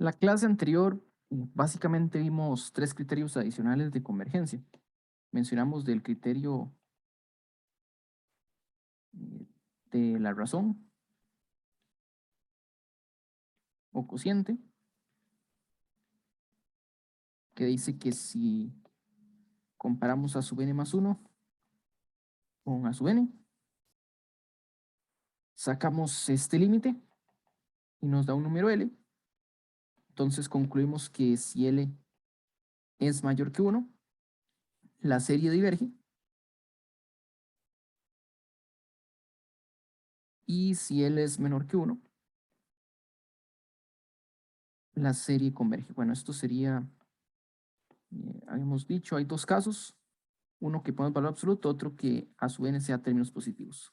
La clase anterior, básicamente vimos 3 criterios adicionales de convergencia. Mencionamos del criterio de la razón o cociente, que dice que si comparamos a sub n más 1 con a sub n, sacamos este límite y nos da un número L. Entonces concluimos que si L es mayor que 1, la serie diverge. Y si L es menor que 1, la serie converge. Bueno, esto sería, habíamos dicho, hay 2 casos. Uno que pone valor absoluto, otro que a su n sea términos positivos.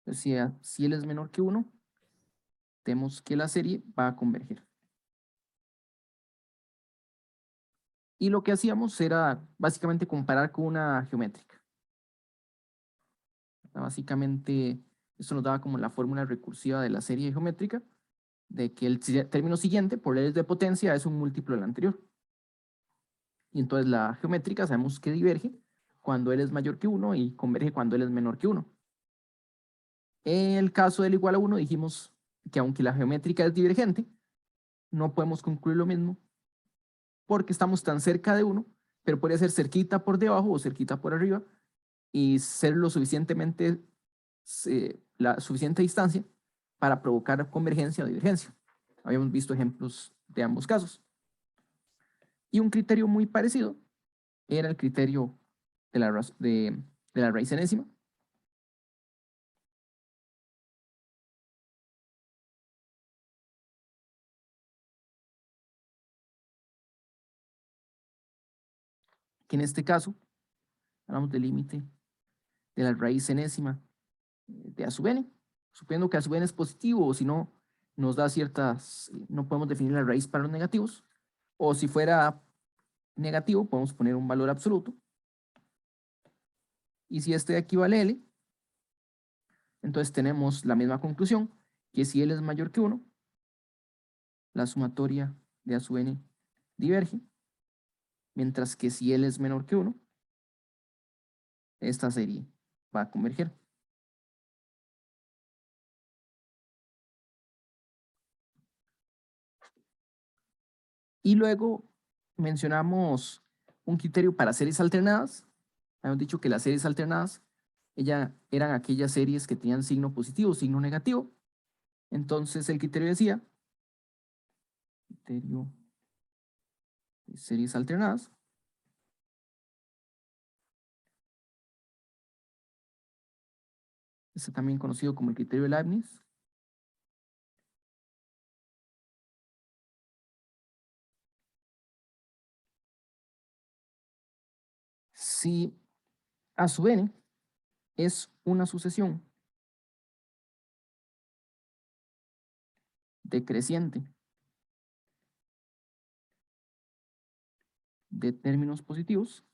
Entonces, si L es menor que 1, tenemos que la serie va a converger. Y lo que hacíamos era básicamente comparar con una geométrica. Básicamente, esto nos daba como la fórmula recursiva de la serie geométrica, de que el término siguiente, por leyes de potencia, es un múltiplo del anterior. Y entonces la geométrica sabemos que diverge cuando L es mayor que 1 y converge cuando L es menor que 1. En el caso del igual a 1 dijimos que aunque la geométrica es divergente, no podemos concluir lo mismo porque estamos tan cerca de 1, pero podría ser cerquita por debajo o cerquita por arriba y ser lo suficientemente, la suficiente distancia para provocar convergencia o divergencia. Habíamos visto ejemplos de ambos casos. Y un criterio muy parecido era el criterio de la raíz enésima, que en este caso hablamos del límite de la raíz enésima de a sub n, suponiendo que a sub n es positivo, o si no, nos da ciertas, no podemos definir la raíz para los negativos, o si fuera negativo, podemos poner un valor absoluto, y si este equivale a L, entonces tenemos la misma conclusión, que si L es mayor que 1, la sumatoria de a sub n diverge, mientras que si L es menor que 1, esta serie va a converger. Y luego mencionamos un criterio para series alternadas. Habíamos dicho que las series alternadas eran aquellas series que tenían signo positivo, signo negativo. Entonces el criterio decía, criterio de series alternadas, este también conocido como el criterio de Leibniz, si a sub n es una sucesión decreciente de términos positivos,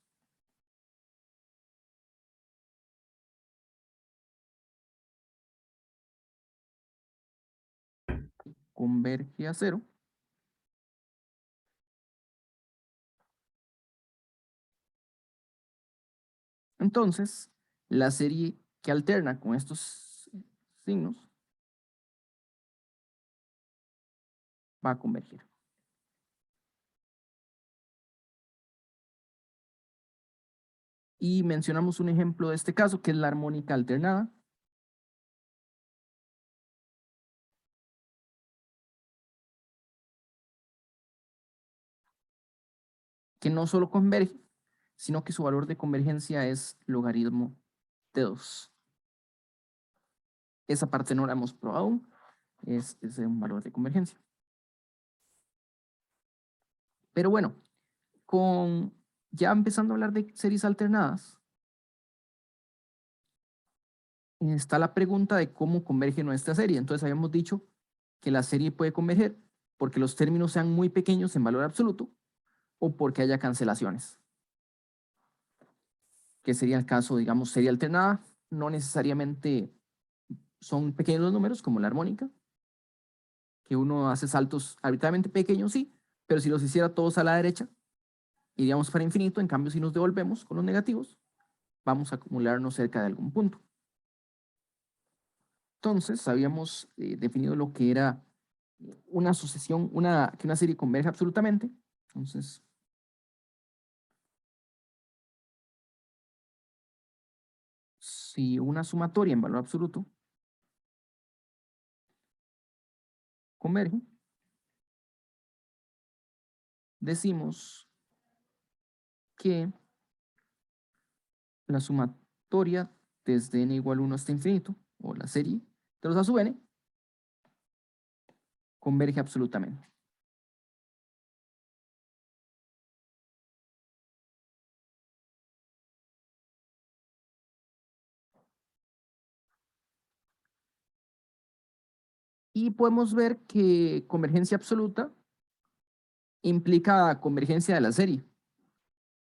converge a cero, entonces la serie que alterna con estos signos va a converger. Y mencionamos un ejemplo de este caso, que es la armónica alternada. Que no solo converge, sino que su valor de convergencia es logaritmo de 2. Esa parte no la hemos probado aún, es un valor de convergencia. Pero bueno, ya empezando a hablar de series alternadas, está la pregunta de cómo converge nuestra serie. Entonces habíamos dicho que la serie puede converger porque los términos sean muy pequeños en valor absoluto o porque haya cancelaciones, que sería el caso, digamos, serie alternada, no necesariamente son pequeños los números, como la armónica, que uno hace saltos arbitrariamente pequeños, sí, pero si los hiciera todos a la derecha, iríamos para infinito. En cambio, si nos devolvemos con los negativos, vamos a acumularnos cerca de algún punto. Entonces, habíamos definido lo que era una sucesión, que una serie converge absolutamente. Entonces, si una sumatoria en valor absoluto converge, decimos que la sumatoria desde n igual 1 hasta infinito, o la serie de los a sub n, converge absolutamente. Y podemos ver que convergencia absoluta implica convergencia de la serie,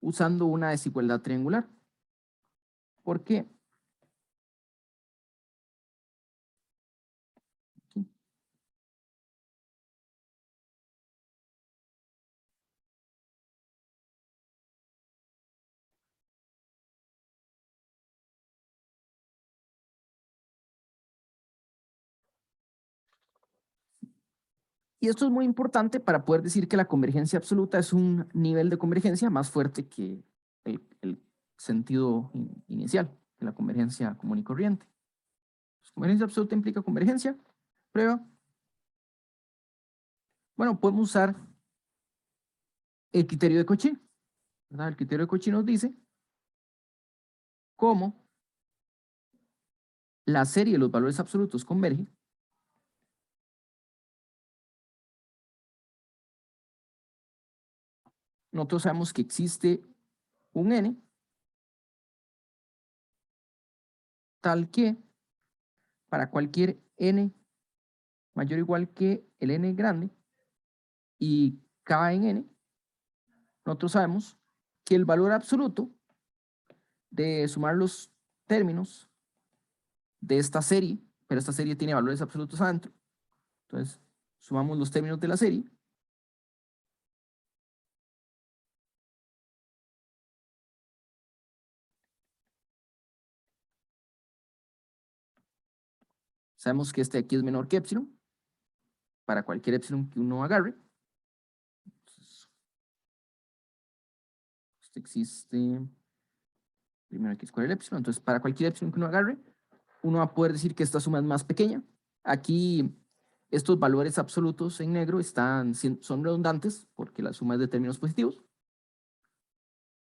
usando una desigualdad triangular. ¿Por qué? Aquí. Y esto es muy importante para poder decir que la convergencia absoluta es un nivel de convergencia más fuerte que el sentido inicial, que la convergencia común y corriente. Pues, convergencia absoluta implica convergencia. Prueba. Bueno, podemos usar el criterio de Cauchy, ¿verdad? El criterio de Cauchy nos dice cómo la serie de los valores absolutos converge nosotros sabemos que existe un n tal que para cualquier n mayor o igual que el n grande y k en n, nosotros sabemos que el valor absoluto de sumar los términos de esta serie, pero esta serie tiene valores absolutos adentro, entonces sumamos los términos de la serie, sabemos que este de aquí es menor que epsilon, para cualquier epsilon que uno agarre. Entonces, este existe, primero hay que escoger el epsilon, entonces para cualquier epsilon que uno agarre, uno va a poder decir que esta suma es más pequeña. Aquí estos valores absolutos en negro son redundantes porque la suma es de términos positivos.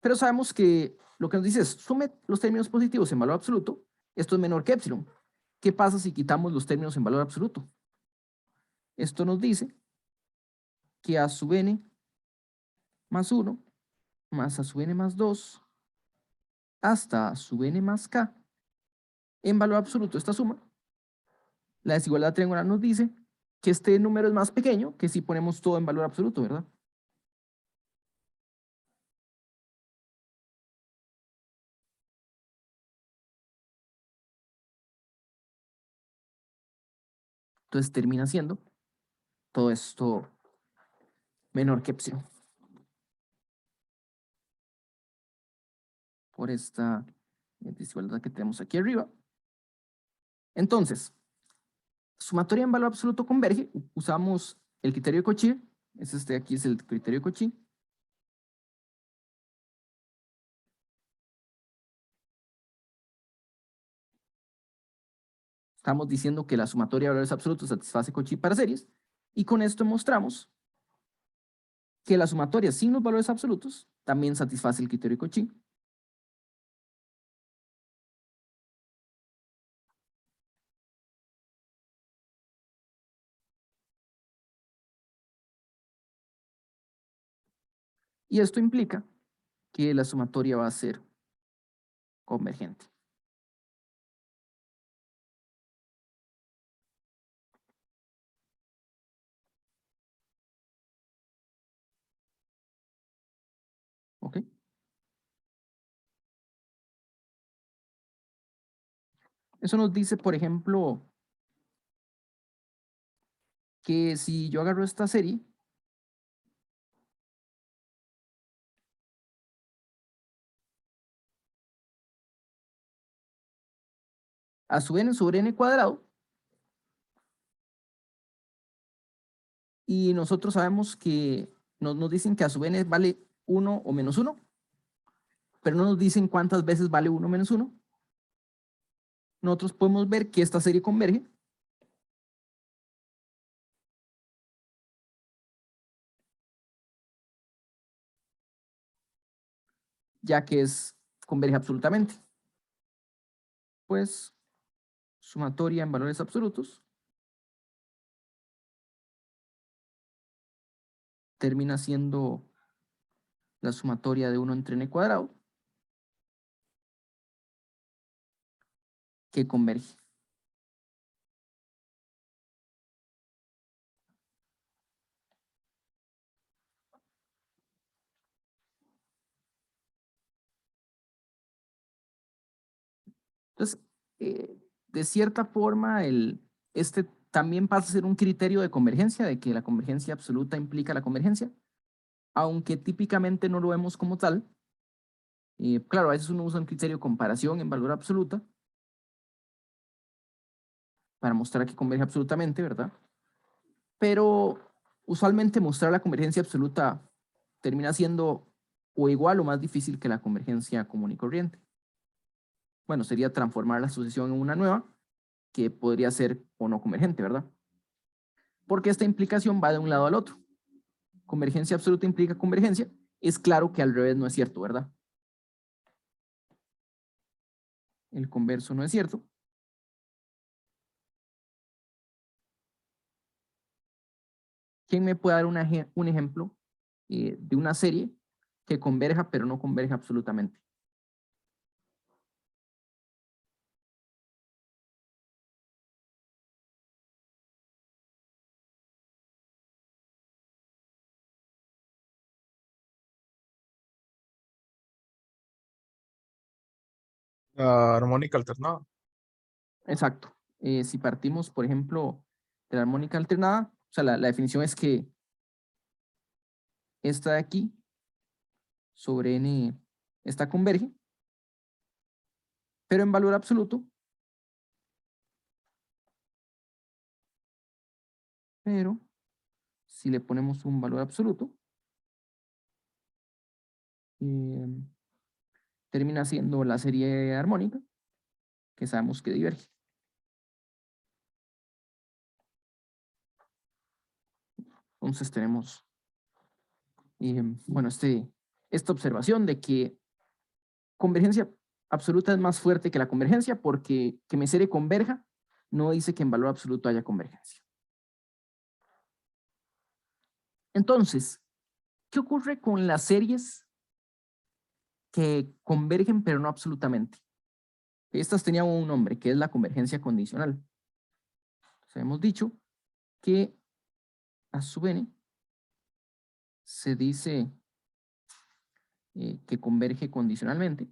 Pero sabemos que lo que nos dice es, sume los términos positivos en valor absoluto, esto es menor que epsilon. ¿Qué pasa si quitamos los términos en valor absoluto? Esto nos dice que a sub n más 1 más a sub n más 2 hasta a sub n más k en valor absoluto esta suma, la desigualdad triangular nos dice que este número es más pequeño que si ponemos todo en valor absoluto, ¿verdad? Entonces termina siendo todo esto menor que epsilon por esta desigualdad que tenemos aquí arriba. Entonces, sumatoria en valor absoluto converge, usamos el criterio de Cauchy, aquí es el criterio de Cauchy. Estamos diciendo que la sumatoria de valores absolutos satisface Cauchy para series, y con esto mostramos que la sumatoria sin los valores absolutos también satisface el criterio de Cauchy. Y esto implica que la sumatoria va a ser convergente. ¿Ok? Eso nos dice, por ejemplo, que si yo agarro esta serie, a su n sobre n cuadrado, y nosotros sabemos que nos dicen que a su n vale 1 o menos 1, pero no nos dicen cuántas veces vale 1 menos 1. Nosotros podemos ver que esta serie converge ya que converge absolutamente. Pues sumatoria en valores absolutos termina siendo la sumatoria de 1 entre n cuadrado que converge. Entonces, de cierta forma, este también pasa a ser un criterio de convergencia, de que la convergencia absoluta implica la convergencia, aunque típicamente no lo vemos como tal. Claro, a veces uno usa un criterio de comparación en valor absoluta para mostrar que converge absolutamente, ¿verdad? Pero usualmente mostrar la convergencia absoluta termina siendo o igual o más difícil que la convergencia común y corriente. Bueno, sería transformar la sucesión en una nueva que podría ser o no convergente, ¿verdad? Porque esta implicación va de un lado al otro. Convergencia absoluta implica convergencia. Es claro que al revés no es cierto, ¿verdad? El converso no es cierto. ¿Quién me puede dar un ejemplo de una serie que converja pero no converge absolutamente? La armónica alternada. Exacto. Si partimos, por ejemplo, de la armónica alternada, o sea, la definición es que esta de aquí sobre n, esta converge, pero en valor absoluto, pero si le ponemos un valor absoluto, eh, termina siendo la serie armónica, que sabemos que diverge. Entonces tenemos, bueno, esta observación de que convergencia absoluta es más fuerte que la convergencia porque que mi serie converja no dice que en valor absoluto haya convergencia. Entonces, ¿qué ocurre con las series que convergen pero no absolutamente? Estas tenían un nombre, que es la convergencia condicional. Entonces, hemos dicho que a sub n se dice que converge condicionalmente.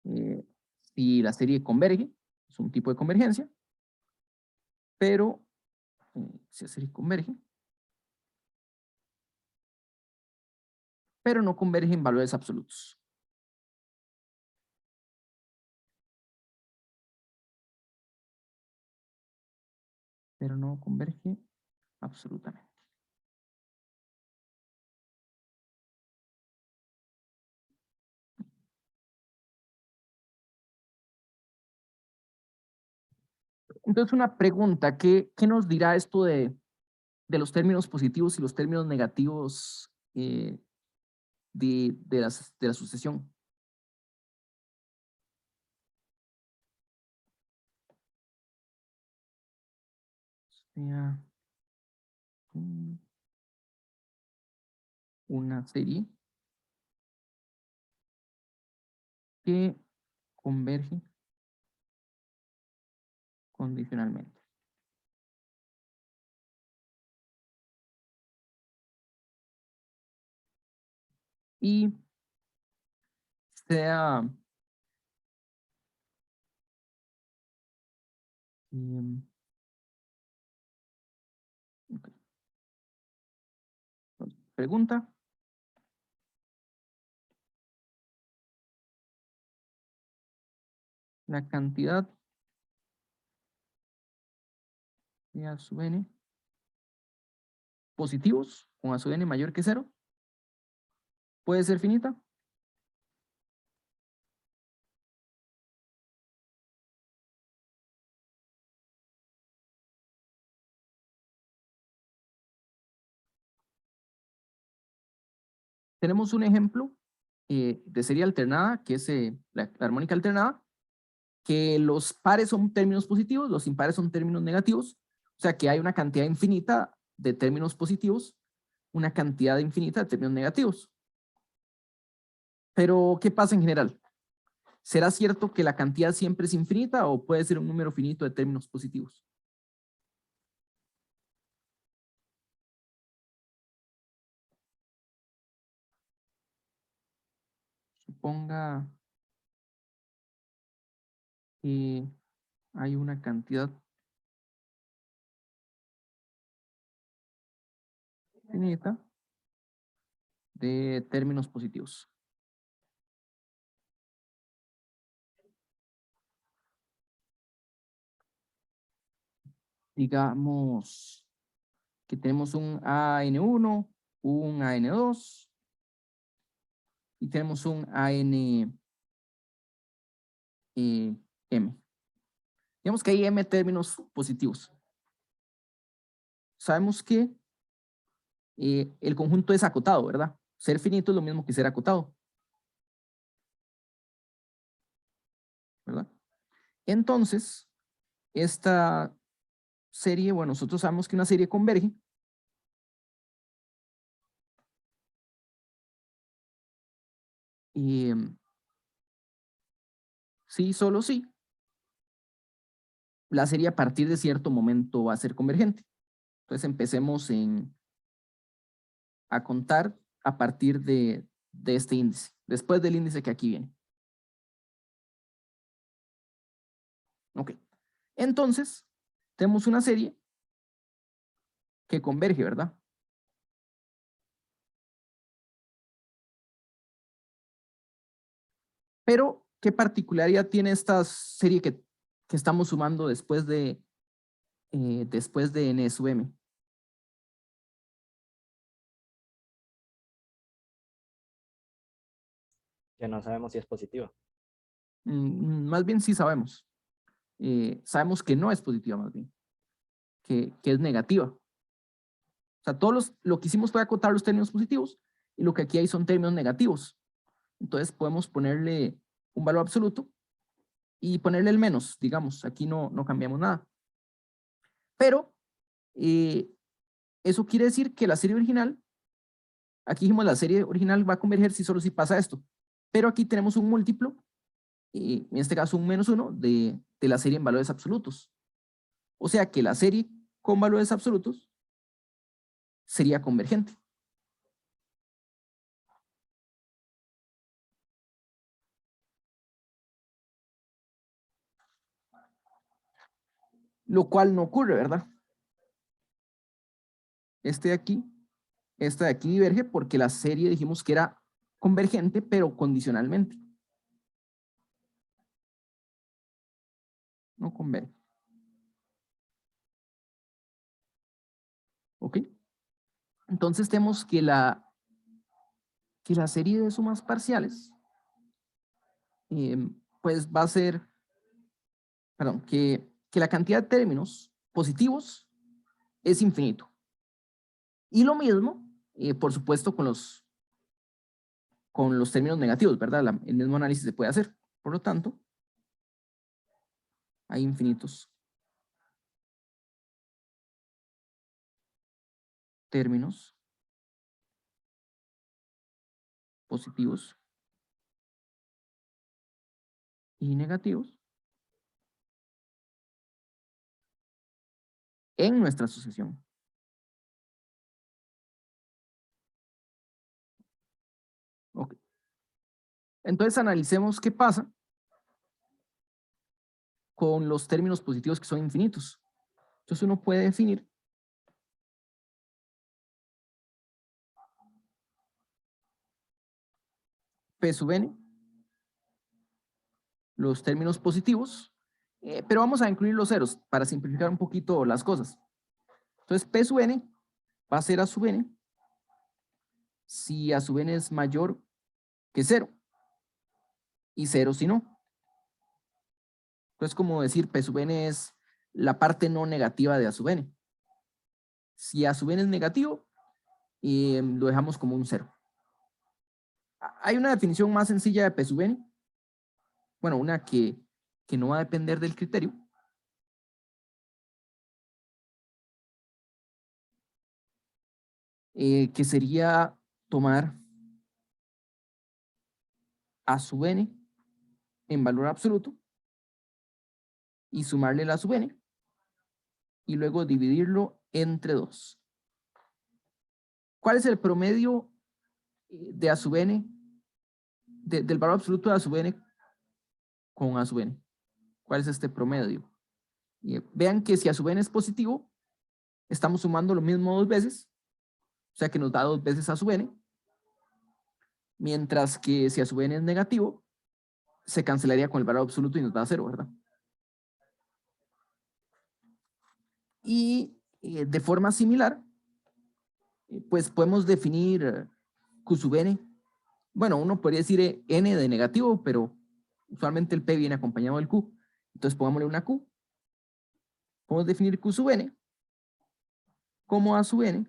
Eh, si la serie converge, es un tipo de convergencia, pero si la serie converge, pero no converge en valores absolutos. Pero no converge absolutamente. Entonces, una pregunta, ¿qué nos dirá esto de los términos positivos y los términos negativos de la sucesión? Sea una serie que converge condicionalmente. Y sea em, ok. Pregunta. La cantidad de A sub n positivos con A sub n mayor que 0 puede ser finita. Tenemos un ejemplo de serie alternada, que es la armónica alternada, que los pares son términos positivos, los impares son términos negativos, o sea que hay una cantidad infinita de términos positivos, una cantidad infinita de términos negativos. Pero, ¿qué pasa en general? ¿Será cierto que la cantidad siempre es infinita o puede ser un número finito de términos positivos? Suponga que hay una cantidad finita de términos positivos. Digamos que tenemos un AN1, un AN2 y tenemos un ANM. Digamos que hay M términos positivos. Sabemos que el conjunto es acotado, ¿verdad? Ser finito es lo mismo que ser acotado, ¿verdad? Entonces, esta serie, bueno, nosotros sabemos que una serie converge y sí, solo sí, la serie a partir de cierto momento va a ser convergente. Entonces empecemos a contar a partir de este índice, después del índice que aquí viene. Ok. Entonces, tenemos una serie que converge, ¿verdad? Pero, ¿qué particularidad tiene esta serie que estamos sumando después de n sub m? Que no sabemos si es positiva. Más bien sí sabemos. Sabemos que no es positiva, más bien, que es negativa. O sea, lo que hicimos fue acotar los términos positivos y lo que aquí hay son términos negativos. Entonces podemos ponerle un valor absoluto y ponerle el menos, digamos, aquí no cambiamos nada. Pero eso quiere decir que la serie original, aquí dijimos la serie original va a converger si solo si pasa esto, pero aquí tenemos un múltiplo, en este caso un -1 de la serie en valores absolutos. O sea que la serie con valores absolutos sería convergente. Lo cual no ocurre, ¿verdad? Este de aquí diverge porque la serie dijimos que era convergente, pero condicionalmente. No converge. ¿Ok? Entonces tenemos que la serie de sumas parciales pues va a ser, perdón, que la cantidad de términos positivos es infinito. Y lo mismo, por supuesto, con los términos negativos, ¿verdad? El mismo análisis se puede hacer. Por lo tanto, hay infinitos términos positivos y negativos en nuestra asociación. Ok. Entonces analicemos qué pasa con los términos positivos que son infinitos. Entonces uno puede definir P sub n, los términos positivos, pero vamos a incluir los ceros para simplificar un poquito las cosas. Entonces P sub n va a ser A sub n si A sub n es mayor que 0 y 0 si no. Entonces, como decir, P sub n es la parte no negativa de A sub n. Si A sub n es negativo, lo dejamos como un 0. Hay una definición más sencilla de P sub n. Bueno, una que no va a depender del criterio. Que sería tomar A sub n en valor absoluto y sumarle la sub n y luego dividirlo entre 2. ¿Cuál es el promedio de A sub n, del valor absoluto de A sub n con A sub n? ¿Cuál es este promedio? Vean que si A sub n es positivo, estamos sumando lo mismo 2 veces, o sea que nos da 2 veces A sub n, mientras que si A sub n es negativo, se cancelaría con el valor absoluto y nos da 0, ¿verdad? Y de forma similar, pues podemos definir Q sub n. Bueno, uno podría decir n de negativo, pero usualmente el P viene acompañado del Q. Entonces pongámosle una Q. Podemos definir Q sub n como A sub n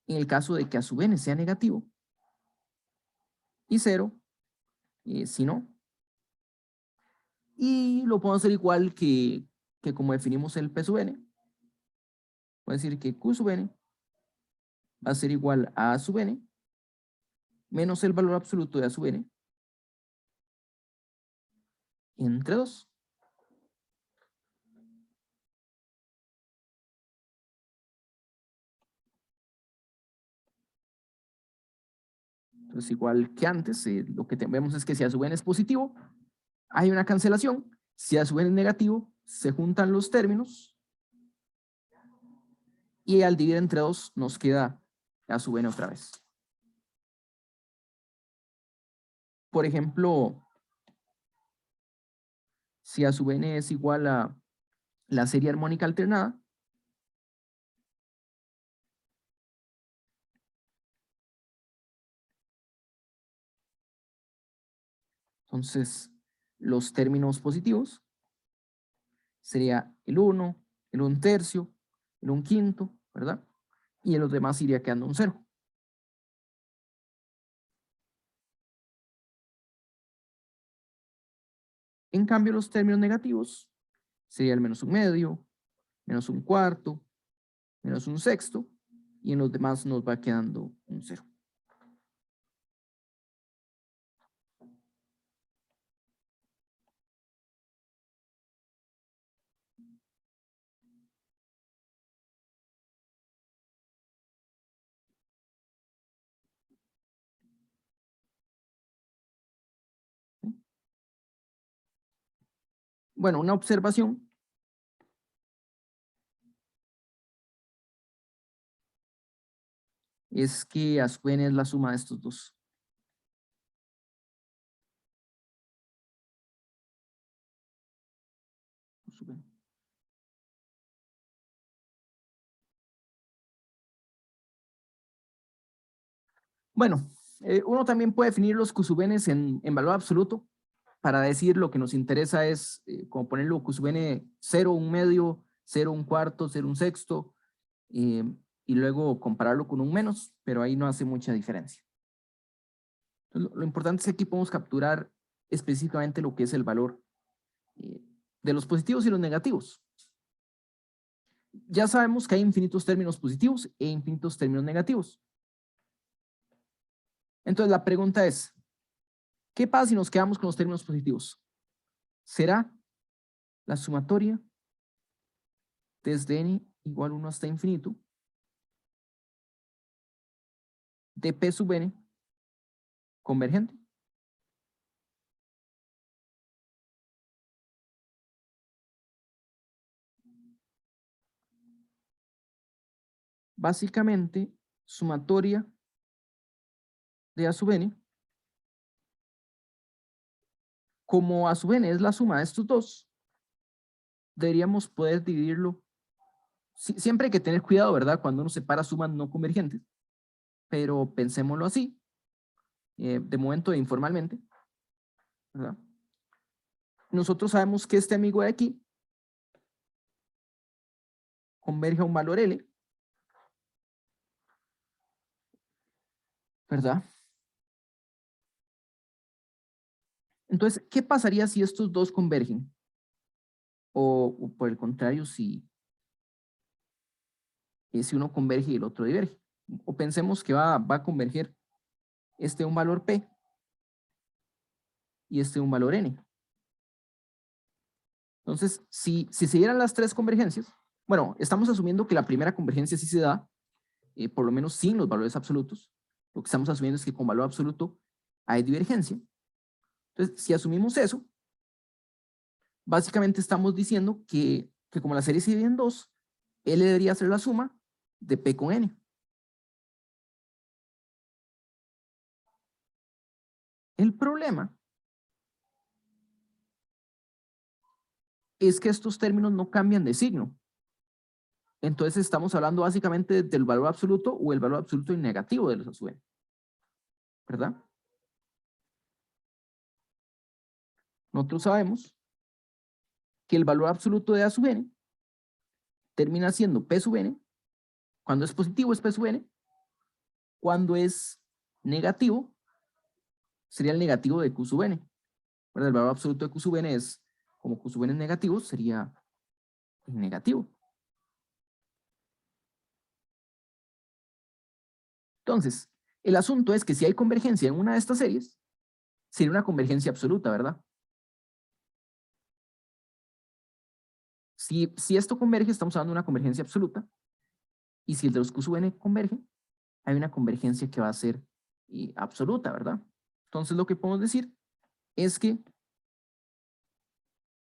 en el caso de que A sub n sea negativo y 0 si no. Y lo podemos hacer igual que como definimos el P sub n. Puedo decir que Q sub n va a ser igual a A sub n menos el valor absoluto de A sub n entre 2. Entonces, igual que antes, lo que vemos es que si A sub n es positivo, hay una cancelación. Si A sub n es negativo, se juntan los términos y al dividir entre 2 nos queda A sub n otra vez. Por ejemplo, si A sub n es igual a la serie armónica alternada, entonces los términos positivos sería el 1, el 1 tercio, el 1 quinto, ¿verdad? Y en los demás iría quedando un 0. En cambio, los términos negativos sería el menos un medio, menos un cuarto, menos un sexto, y en los demás nos va quedando un 0. Bueno, una observación es que A sub n es la suma de estos dos. Bueno, uno también puede definir los Q sub n en valor absoluto para decir lo que nos interesa es como ponerlo Q sub n 0, un medio, 0, un cuarto, 0, un sexto, y luego compararlo con un menos, pero ahí no hace mucha diferencia. Entonces, lo importante es que aquí podemos capturar específicamente lo que es el valor de los positivos y los negativos. Ya sabemos que hay infinitos términos positivos e infinitos términos negativos. Entonces la pregunta es, ¿qué pasa si nos quedamos con los términos positivos? ¿Será la sumatoria desde n igual 1 hasta infinito de P sub n convergente? básicamente sumatoria de A sub n, como A sub n es la suma de estos dos, deberíamos poder dividirlo. Siempre hay que tener cuidado, ¿verdad? Cuando uno separa sumas no convergentes, pero pensémoslo así, de momento e informalmente, ¿verdad? Nosotros sabemos que este amigo de aquí converge a un valor L, ¿verdad? Entonces, ¿qué pasaría si estos dos convergen? O por el contrario, si uno converge y el otro diverge. O pensemos que va a converger este un valor P y este un valor N. Entonces, si se dieran las tres convergencias, bueno, estamos asumiendo que la primera convergencia sí se da, por lo menos sin los valores absolutos. Lo que estamos asumiendo es que con valor absoluto hay divergencia. Entonces, si asumimos eso, básicamente estamos diciendo que como la serie se divide en dos, L debería ser la suma de P con N. El problema es que estos términos no cambian de signo. Entonces estamos hablando básicamente del valor absoluto o el valor absoluto y negativo de los A sub n, ¿verdad? Nosotros sabemos que el valor absoluto de A sub n termina siendo P sub n. Cuando es positivo es P sub n. Cuando es negativo sería el negativo de Q sub n. ¿Verdad? El valor absoluto de Q sub n es, como Q sub n es negativo, sería negativo. Entonces, el asunto es que si hay convergencia en una de estas series, sería una convergencia absoluta, ¿verdad? Si esto converge, estamos hablando de una convergencia absoluta, y si el de los Q sub n converge, hay una convergencia que va a ser absoluta, ¿verdad? Entonces lo que podemos decir es que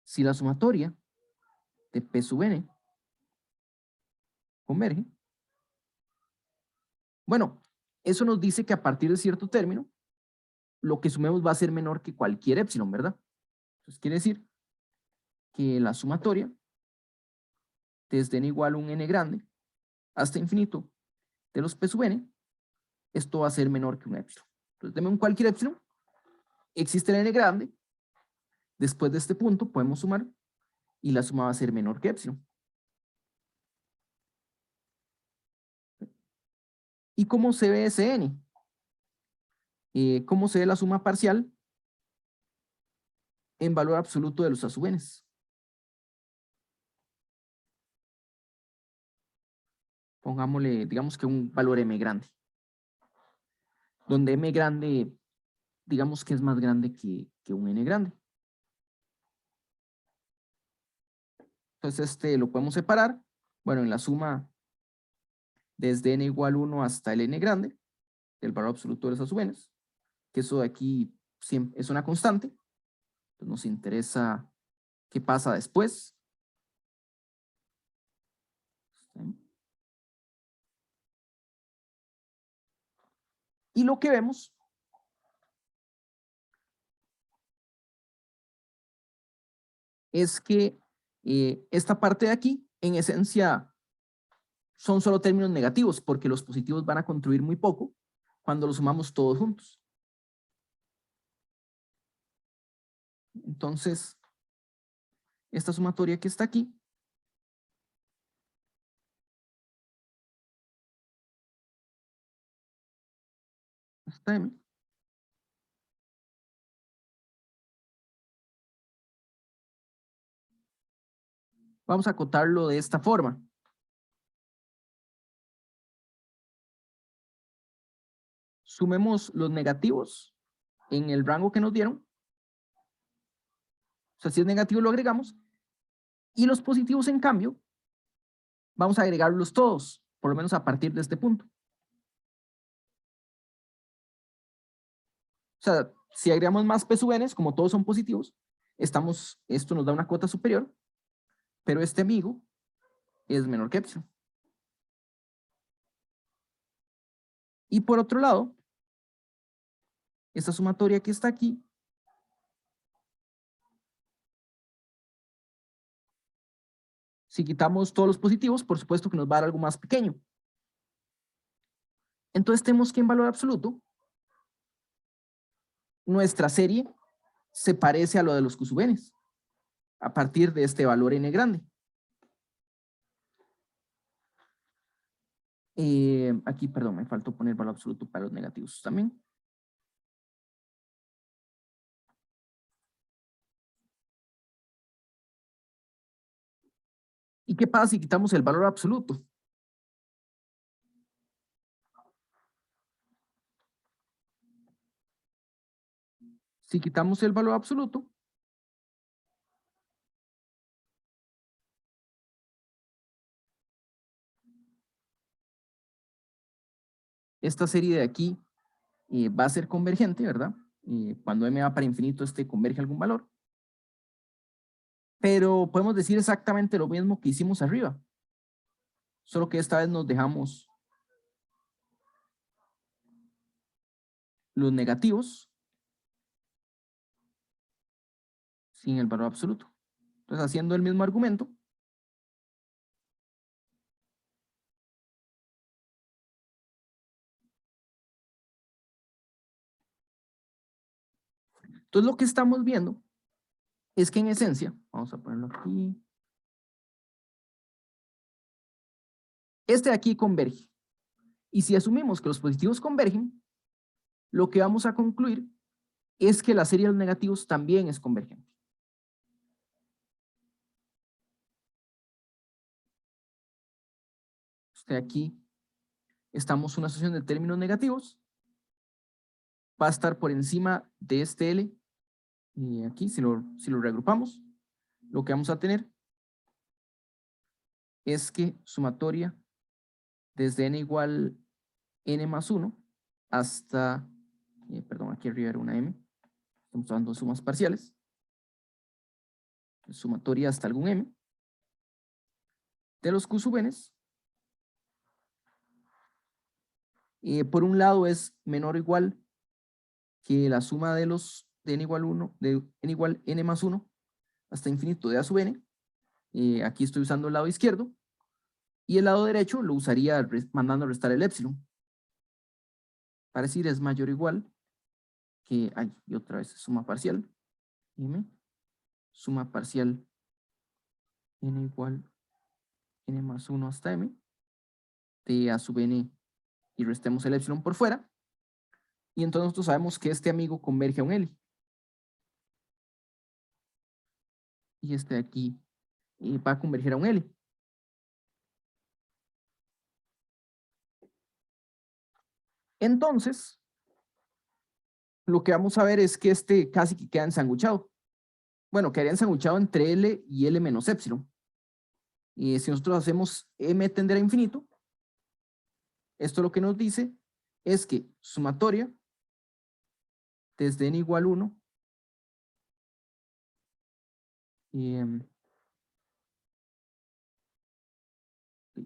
si la sumatoria de P sub n converge, bueno, eso nos dice que a partir de cierto término, lo que sumemos va a ser menor que cualquier épsilon, ¿verdad? Entonces quiere decir que la sumatoria desde n igual a un n grande hasta infinito de los P sub n, esto va a ser menor que un épsilon. Entonces, deme un cualquier épsilon, existe el n grande, después de este punto podemos sumar y la suma va a ser menor que épsilon. ¿Y cómo se ve ese n? ¿Cómo se ve la suma parcial en valor absoluto de los A sub n? Pongámosle, digamos que un valor m grande, donde m grande, digamos que es más grande que un n grande. Entonces este lo podemos separar, bueno, en la suma desde n igual 1 hasta el n grande, del valor absoluto de los A sub n, que eso de aquí es una constante. Entonces nos interesa qué pasa después. Y lo que vemos es que esta parte de aquí, en esencia, son solo términos negativos, porque los positivos van a contribuir muy poco cuando los sumamos todos juntos. Entonces, esta sumatoria que está aquí, esta m, vamos a acotarlo de esta forma. Sumemos los negativos en el rango que nos dieron. O sea, si es negativo lo agregamos. Y los positivos, en cambio, vamos a agregarlos todos, por lo menos a partir de este punto. O sea, si agregamos más P sub n, como todos son positivos, esto nos da una cuota superior, pero este amigo es menor que epsilon. Y por otro lado, esta sumatoria que está aquí, si quitamos todos los positivos, por supuesto que nos va a dar algo más pequeño. Entonces tenemos que en valor absoluto, nuestra serie se parece a lo de los q sub n a partir de este valor n grande. Aquí, perdón, me faltó poner valor absoluto para los negativos también. ¿Y qué pasa si quitamos el valor absoluto? Si quitamos el valor absoluto, esta serie de aquí va a ser convergente, ¿verdad? Cuando m va para infinito, este converge a algún valor. Pero podemos decir exactamente lo mismo que hicimos arriba. Solo que esta vez nos dejamos los negativos sin el valor absoluto. Entonces, haciendo el mismo argumento, entonces lo que estamos viendo es que en esencia, vamos a ponerlo aquí, este de aquí converge. Y si asumimos que los positivos convergen, lo que vamos a concluir es que la serie de los negativos también es convergente. Aquí estamos en una asociación de términos negativos, va a estar por encima de este L, y aquí si lo reagrupamos, lo que vamos a tener es que sumatoria desde n igual n más 1 hasta, perdón, aquí arriba era una m, estamos dando sumas parciales, sumatoria hasta algún m, de los q sub n, por un lado es menor o igual que la suma de los de n igual 1, de n igual n más 1 hasta infinito de a sub n, aquí estoy usando el lado izquierdo, y el lado derecho lo usaría mandando a restar el épsilon. Para decir es mayor o igual que, y otra vez suma parcial, m, suma parcial n igual n más 1 hasta m, de a sub n, y restemos el épsilon por fuera, y entonces nosotros sabemos que este amigo converge a un L. Y este de aquí va a converger a un L. Entonces, lo que vamos a ver es que este casi que queda ensanguchado. Bueno, quedaría ensanguchado entre L y L menos épsilon. Y si nosotros hacemos m tender a infinito, esto lo que nos dice es que sumatoria desde n igual 1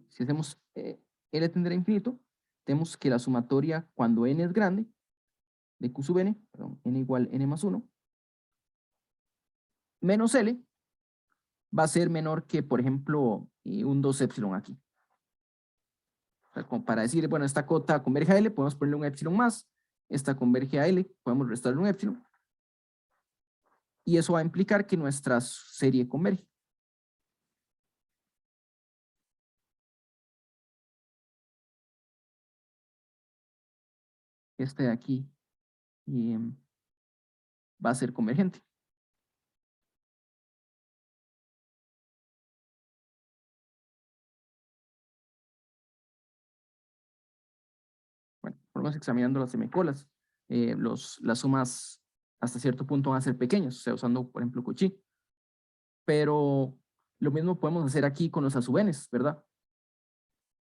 si hacemos L tender a infinito, tenemos que la sumatoria cuando n es grande de q sub n, perdón, n igual n más 1, menos L, va a ser menor que, por ejemplo, un 2 épsilon aquí. O sea, como para decir, bueno, esta cota converge a L, podemos ponerle un épsilon más, esta converge a L, podemos restarle un épsilon, y eso va a implicar que nuestra serie converge. Este de aquí va a ser convergente. Bueno, vamos examinando las semicolas. Las sumas hasta cierto punto van a ser pequeñas, o sea, usando, por ejemplo, Cauchy. Pero lo mismo podemos hacer aquí con los asubenes, ¿verdad?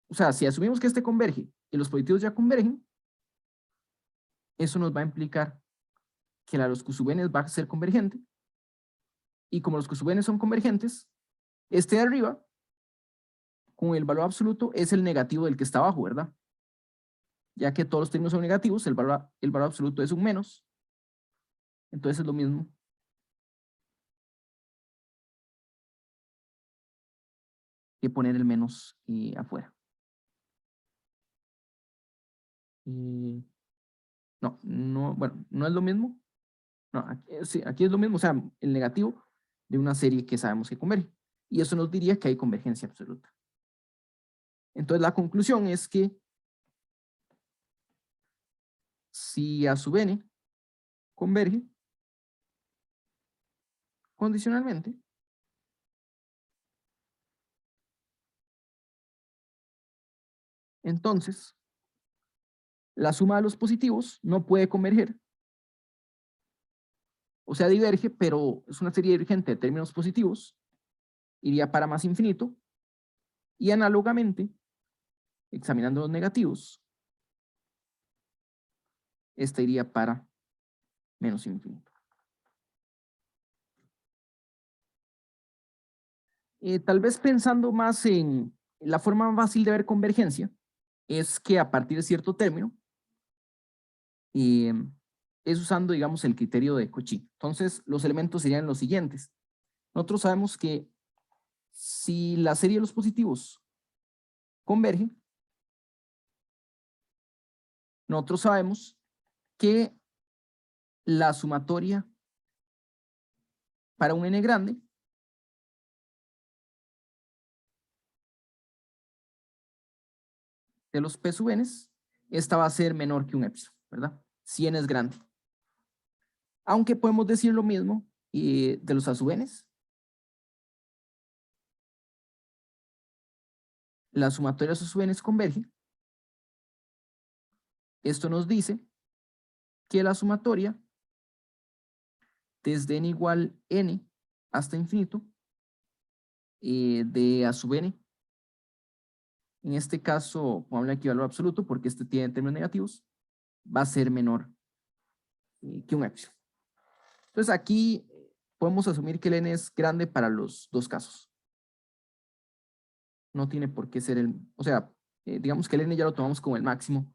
O sea, si asumimos que este converge y los positivos ya convergen, eso nos va a implicar que la de los q-n va a ser convergente. Y como los q-n son convergentes, este de arriba, con el valor absoluto, es el negativo del que está abajo, ¿verdad? Ya que todos los términos son negativos, el valor absoluto es un menos. Entonces es lo mismo que poner el menos afuera. No, bueno, no es lo mismo. No, sí, aquí es lo mismo, o sea, el negativo de una serie que sabemos que converge. Y eso nos diría que hay convergencia absoluta. Entonces la conclusión es que si A sub n converge condicionalmente, entonces la suma de los positivos no puede converger, o sea, diverge, pero es una serie divergente de términos positivos, iría para más infinito, y análogamente, examinando los negativos, esta iría para menos infinito. Tal vez pensando más en la forma más fácil de ver convergencia, es que a partir de cierto término, es usando, digamos, el criterio de Cauchy. Entonces, los elementos serían los siguientes. Nosotros sabemos que si la serie de los positivos converge, nosotros sabemos que la sumatoria para un n grande de los p sub n, esta va a ser menor que un epsilon, ¿verdad? Si n es grande. Aunque podemos decir lo mismo de los a sub n. La sumatoria de a sub n converge. Esto nos dice que la sumatoria desde n igual n hasta infinito de a sub n, en este caso, vamos a hablar aquí de valor absoluto porque este tiene términos negativos, va a ser menor que un epsilon. Entonces aquí podemos asumir que el n es grande para los dos casos. No tiene por qué ser el, o sea, digamos que el n ya lo tomamos como el máximo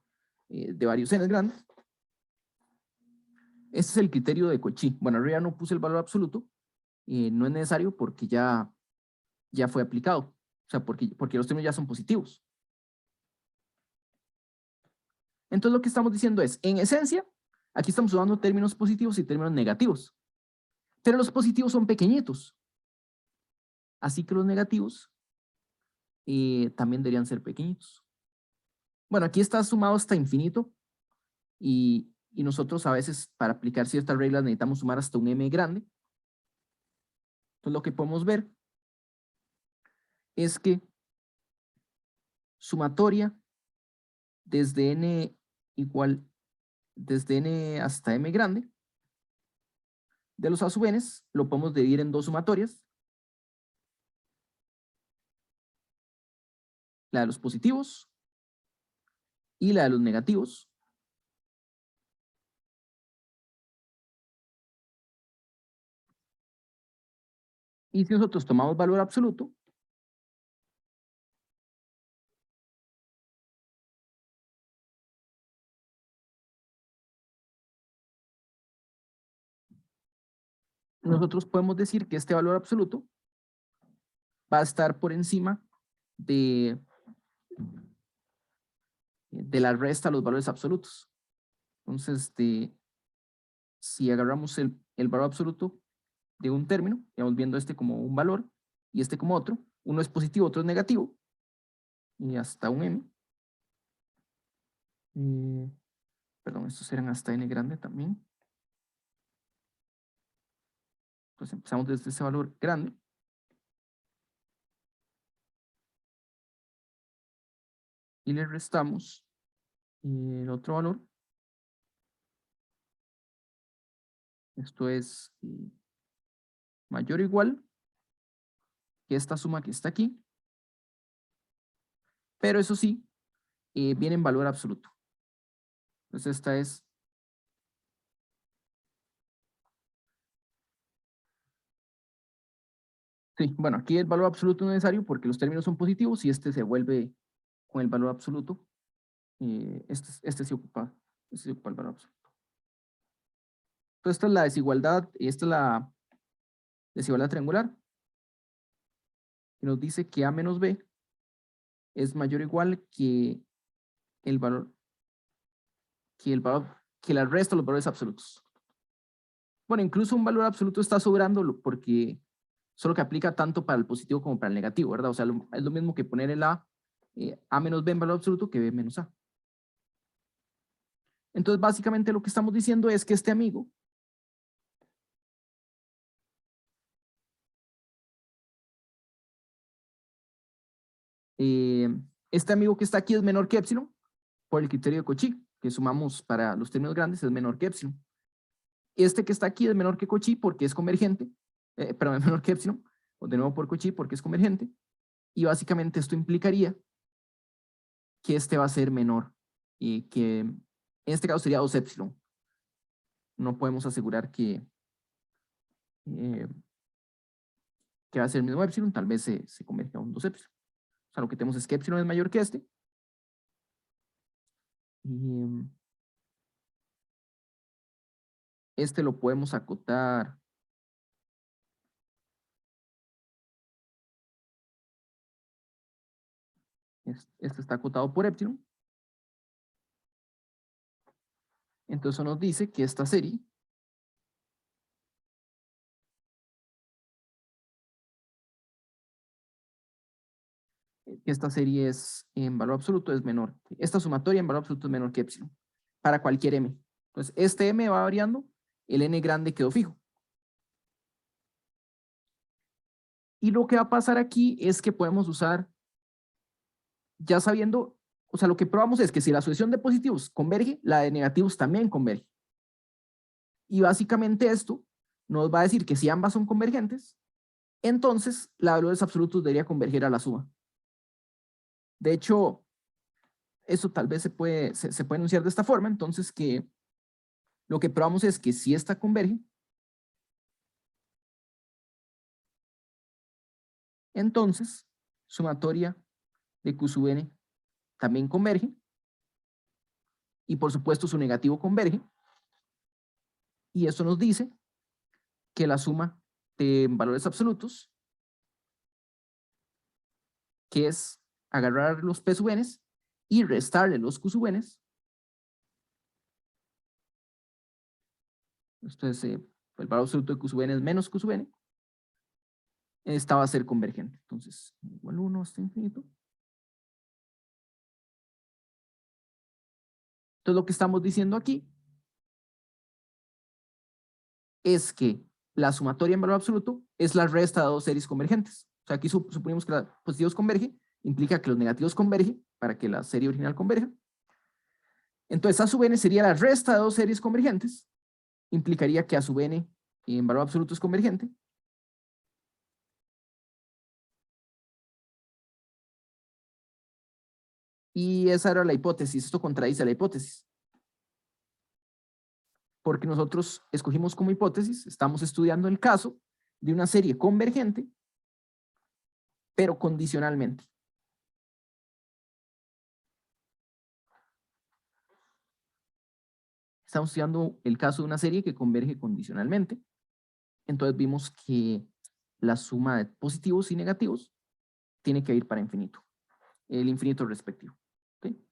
de varios n grandes. Este es el criterio de Cauchy. Bueno, en realidad no puse el valor absoluto, no es necesario porque ya fue aplicado, o sea, porque los términos ya son positivos. Entonces lo que estamos diciendo es, en esencia, aquí estamos usando términos positivos y términos negativos, pero los positivos son pequeñitos, así que los negativos también deberían ser pequeñitos. Bueno, aquí está sumado hasta infinito y nosotros a veces para aplicar ciertas reglas necesitamos sumar hasta un m grande. Entonces lo que podemos ver es que sumatoria desde n igual, desde n hasta m grande, de los a sub n, lo podemos dividir en dos sumatorias. La de los positivos y la de los negativos. Y si nosotros tomamos valor absoluto, nosotros podemos decir que este valor absoluto va a estar por encima de la resta de los valores absolutos. Entonces, si agarramos el valor absoluto de un término, estamos viendo este como un valor y este como otro, uno es positivo, otro es negativo, y hasta un m. Perdón, estos eran hasta n grande también. Entonces empezamos desde ese valor grande. Y le restamos el otro valor. Esto es mayor o igual que esta suma que está aquí. Pero eso sí, viene en valor absoluto. Entonces esta es sí, bueno, aquí el valor absoluto no es necesario porque los términos son positivos y este se vuelve con el valor absoluto Este sí ocupa el valor absoluto. Entonces, esta es la desigualdad, y esta es la desigualdad triangular, que nos dice que A menos B es mayor o igual que el valor, que la resta de los valores absolutos. Bueno, incluso un valor absoluto está sobrando porque solo que aplica tanto para el positivo como para el negativo, ¿verdad? O sea, es lo mismo que poner el A menos B en valor absoluto que B menos A. Entonces, básicamente lo que estamos diciendo es que este amigo que está aquí es menor que epsilon por el criterio de Cauchy, que sumamos para los términos grandes es menor que epsilon. Este que está aquí es menor que Cauchy porque es convergente, perdón, es menor que epsilon, o de nuevo por Cauchy porque es convergente, y básicamente esto implicaría que este va a ser menor, y que en este caso sería 2 epsilon. No podemos asegurar eh, que va a ser el mismo epsilon, tal vez se converge a un 2 epsilon. O sea, lo que tenemos es que epsilon es mayor que este. Y este lo podemos acotar. Este está acotado por epsilon. Entonces eso nos dice que esta serie es en valor absoluto es menor. Esta sumatoria en valor absoluto es menor que epsilon para cualquier m. Entonces este m va variando, el n grande quedó fijo. Y lo que va a pasar aquí es que podemos usar, ya sabiendo, o sea, lo que probamos es que si la sucesión de positivos converge, la de negativos también converge. Y básicamente esto nos va a decir que si ambas son convergentes, entonces la de valores absolutos debería converger a la suma. De hecho, eso tal vez se puede enunciar de esta forma, entonces que lo que probamos es que si esta converge, entonces sumatoria de Q sub n también converge, y por supuesto su negativo converge, y eso nos dice que la suma de valores absolutos, que es agarrar los P sub n y restarle los Q sub n, entonces el valor absoluto de Q sub n es menos Q sub n, esta va a ser convergente. Entonces, igual 1 hasta infinito. Entonces, lo que estamos diciendo aquí es que la sumatoria en valor absoluto es la resta de dos series convergentes. O sea, aquí suponemos que los positivos convergen, implica que los negativos convergen para que la serie original converja. Entonces, A sub n sería la resta de dos series convergentes, implicaría que A sub n en valor absoluto es convergente. Y esa era la hipótesis, esto contradice la hipótesis. Porque nosotros escogimos como hipótesis, estamos estudiando el caso de una serie convergente, pero condicionalmente. Estamos estudiando el caso de una serie que converge condicionalmente. Entonces vimos que la suma de positivos y negativos tiene que ir para infinito, el infinito respectivo. ¿Okay?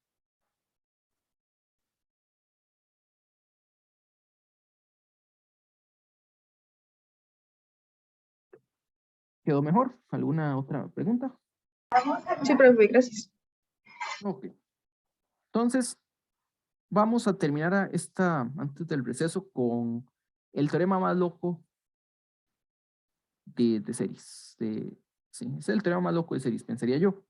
¿Quedó mejor? ¿Alguna otra pregunta? Sí, profe, gracias. Ok. Entonces, vamos a terminar antes del receso con el teorema más loco de series. Sí, es el teorema más loco de series, pensaría yo.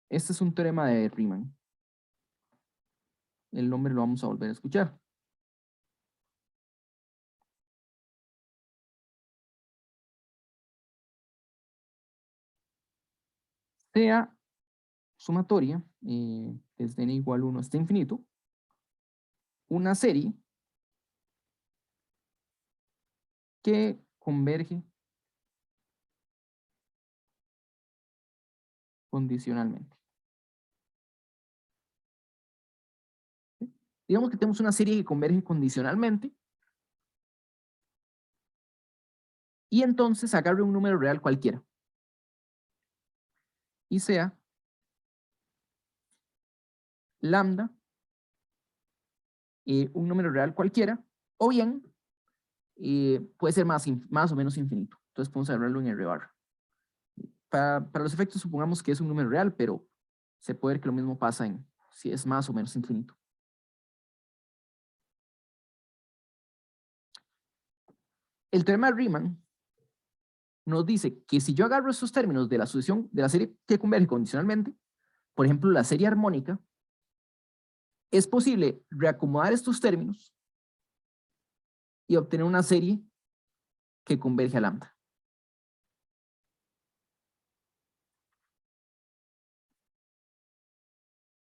Este es un teorema de Riemann. El nombre lo vamos a volver a escuchar. Sea sumatoria, desde n igual 1 hasta infinito, una serie que converge condicionalmente. ¿Sí? Digamos que tenemos una serie que converge condicionalmente. Y entonces agarre un número real cualquiera. Y sea lambda un número real cualquiera, o bien puede ser más o menos infinito. Entonces podemos agarrarlo en R barra. Para los efectos supongamos que es un número real, pero se puede ver que lo mismo pasa en si es más o menos infinito. El teorema de Riemann nos dice que si yo agarro estos términos de la sucesión de la serie que converge condicionalmente, por ejemplo la serie armónica, es posible reacomodar estos términos y obtener una serie que converge a lambda.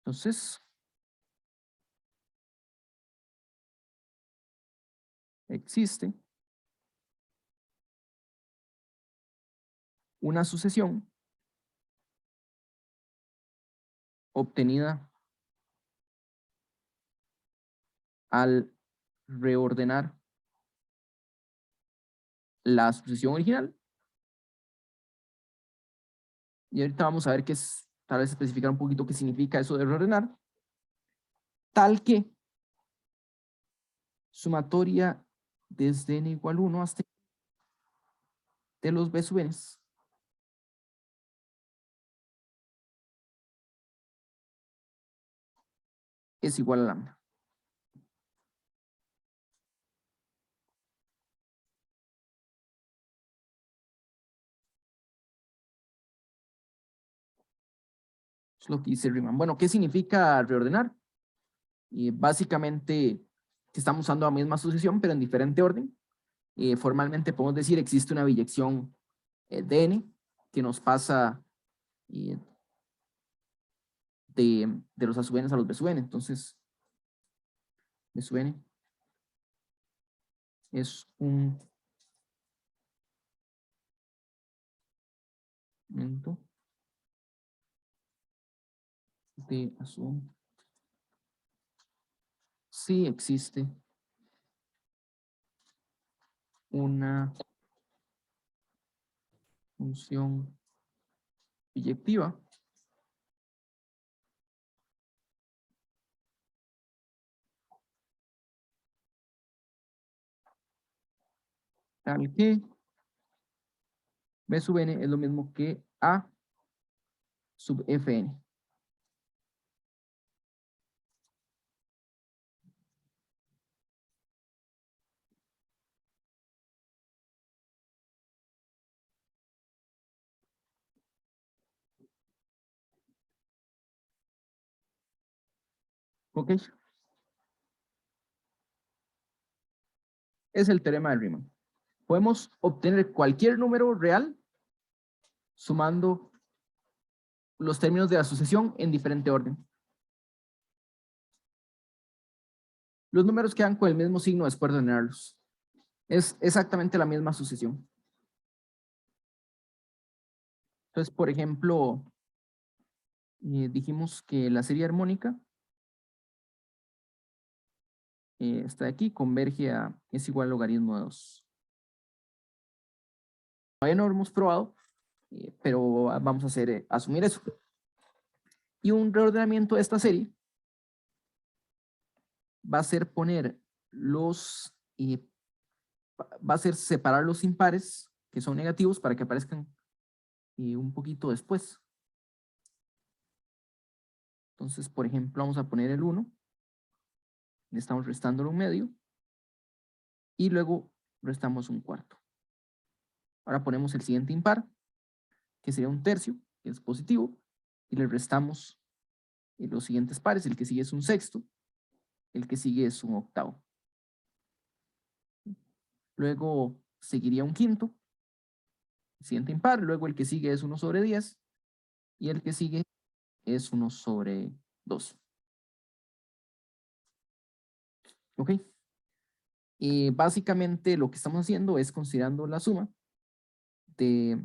Entonces, existe una sucesión obtenida al reordenar la sucesión original. Y ahorita vamos a ver qué es, tal vez especificar un poquito qué significa eso de reordenar. Tal que sumatoria desde n igual 1 hasta de los b sub n es igual a lambda. Es lo que dice Riemann. Bueno, ¿qué significa reordenar? Básicamente que estamos usando la misma sucesión, pero en diferente orden. Formalmente podemos decir existe una biyección de n que nos pasa de los a sub n a los b sub n. Entonces, b sub n es un momento de a sub. Sí existe una función biyectiva tal que b sub n es lo mismo que a sub fn. ¿Ok? Es el teorema de Riemann. Podemos obtener cualquier número real sumando los términos de la sucesión en diferente orden. Los números quedan con el mismo signo después de ordenarlos. Es exactamente la misma sucesión. Entonces, por ejemplo, dijimos que la serie armónica está aquí, converge a, es igual al logaritmo de 2. Todavía no lo hemos probado, pero vamos a hacer, asumir eso. Y un reordenamiento de esta serie va a ser poner los, va a ser separar los impares que son negativos para que aparezcan un poquito después. Entonces, por ejemplo, vamos a poner el 1, le estamos restando un medio, y luego restamos un cuarto. Ahora ponemos el siguiente impar, que sería un tercio, que es positivo, y le restamos los siguientes pares, el que sigue es un sexto, el que sigue es un octavo. Luego seguiría un quinto, el siguiente impar, luego el que sigue es 1 sobre 10, y el que sigue es 1 sobre 2. ¿Ok? Básicamente lo que estamos haciendo es considerando la suma de,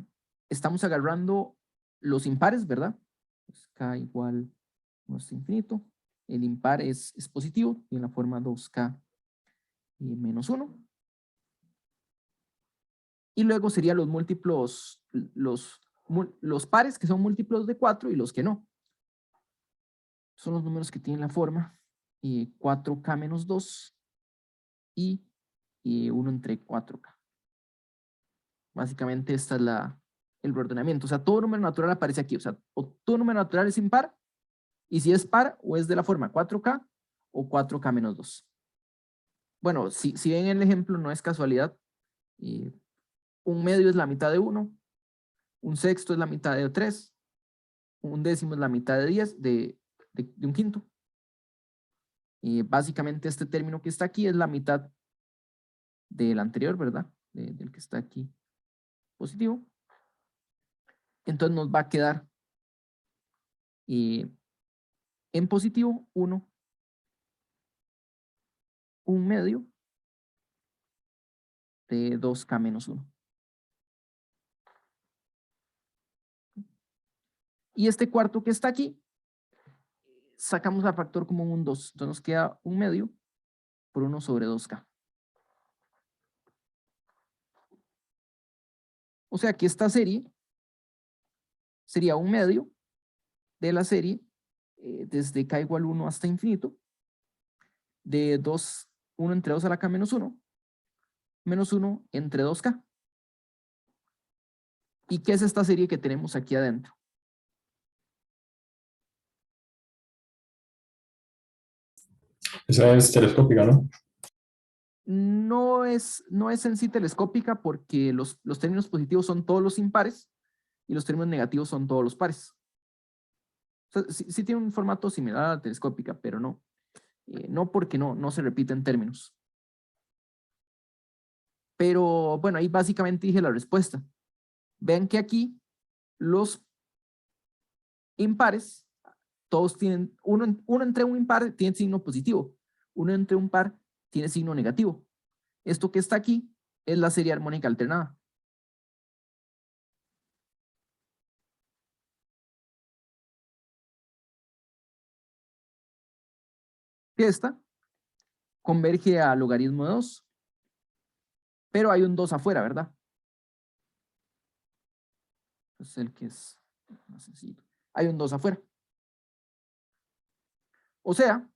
estamos agarrando los impares, ¿verdad? Pues K igual no es infinito. El impar es positivo y en la forma 2K menos 1. Y luego serían los múltiplos, los pares que son múltiplos de 4 y los que no. Son los números que tienen la forma 4K menos 2 y 1 entre 4K. Básicamente esta es el reordenamiento. O sea, todo número natural aparece aquí. O sea, o todo número natural es impar, y si es par, o es de la forma 4K o 4K menos 2. Bueno, si ven el ejemplo, no es casualidad. Un medio es la mitad de 1, un sexto es la mitad de 3, un décimo es la mitad de 10, de un quinto. Básicamente este término que está aquí es la mitad del anterior, ¿verdad? Del que está aquí positivo. Entonces nos va a quedar en positivo 1, un medio de 2K menos 1. Y este cuarto que está aquí, sacamos al factor común un 2. Entonces nos queda un medio por 1 sobre 2K. O sea que esta serie sería un medio de la serie desde K igual 1 hasta infinito, de 1 entre 2 a la K menos 1, menos 1 entre 2K. ¿Y qué es esta serie que tenemos aquí adentro? Esa es telescópica, ¿no? No es en sí telescópica porque los términos positivos son todos los impares y los términos negativos son todos los pares. O sea, sí tiene un formato similar a la telescópica, pero no. No porque no se repiten términos. Pero bueno, ahí básicamente dije la respuesta. Vean que aquí los impares, todos tienen, uno entre un impar tiene signo positivo, uno entre un par tiene signo negativo. Esto que está aquí es la serie armónica alternada. Que esta converge a logaritmo de 2, pero hay un 2 afuera, ¿verdad? Es el que es más sencillo. Hay un 2 afuera. O sea,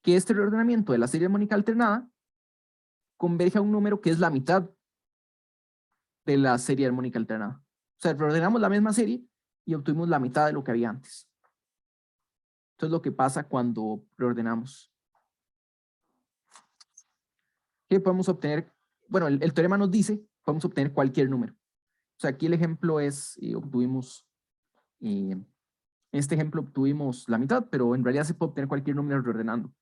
que este reordenamiento de la serie armónica alternada converge a un número que es la mitad de la serie armónica alternada. O sea, reordenamos la misma serie y obtuvimos la mitad de lo que había antes. Esto es lo que pasa cuando reordenamos. ¿Qué podemos obtener? Bueno, el teorema nos dice, podemos obtener cualquier número. O sea, aquí el ejemplo es, obtuvimos, en este ejemplo obtuvimos la mitad, pero en realidad se puede obtener cualquier número reordenando.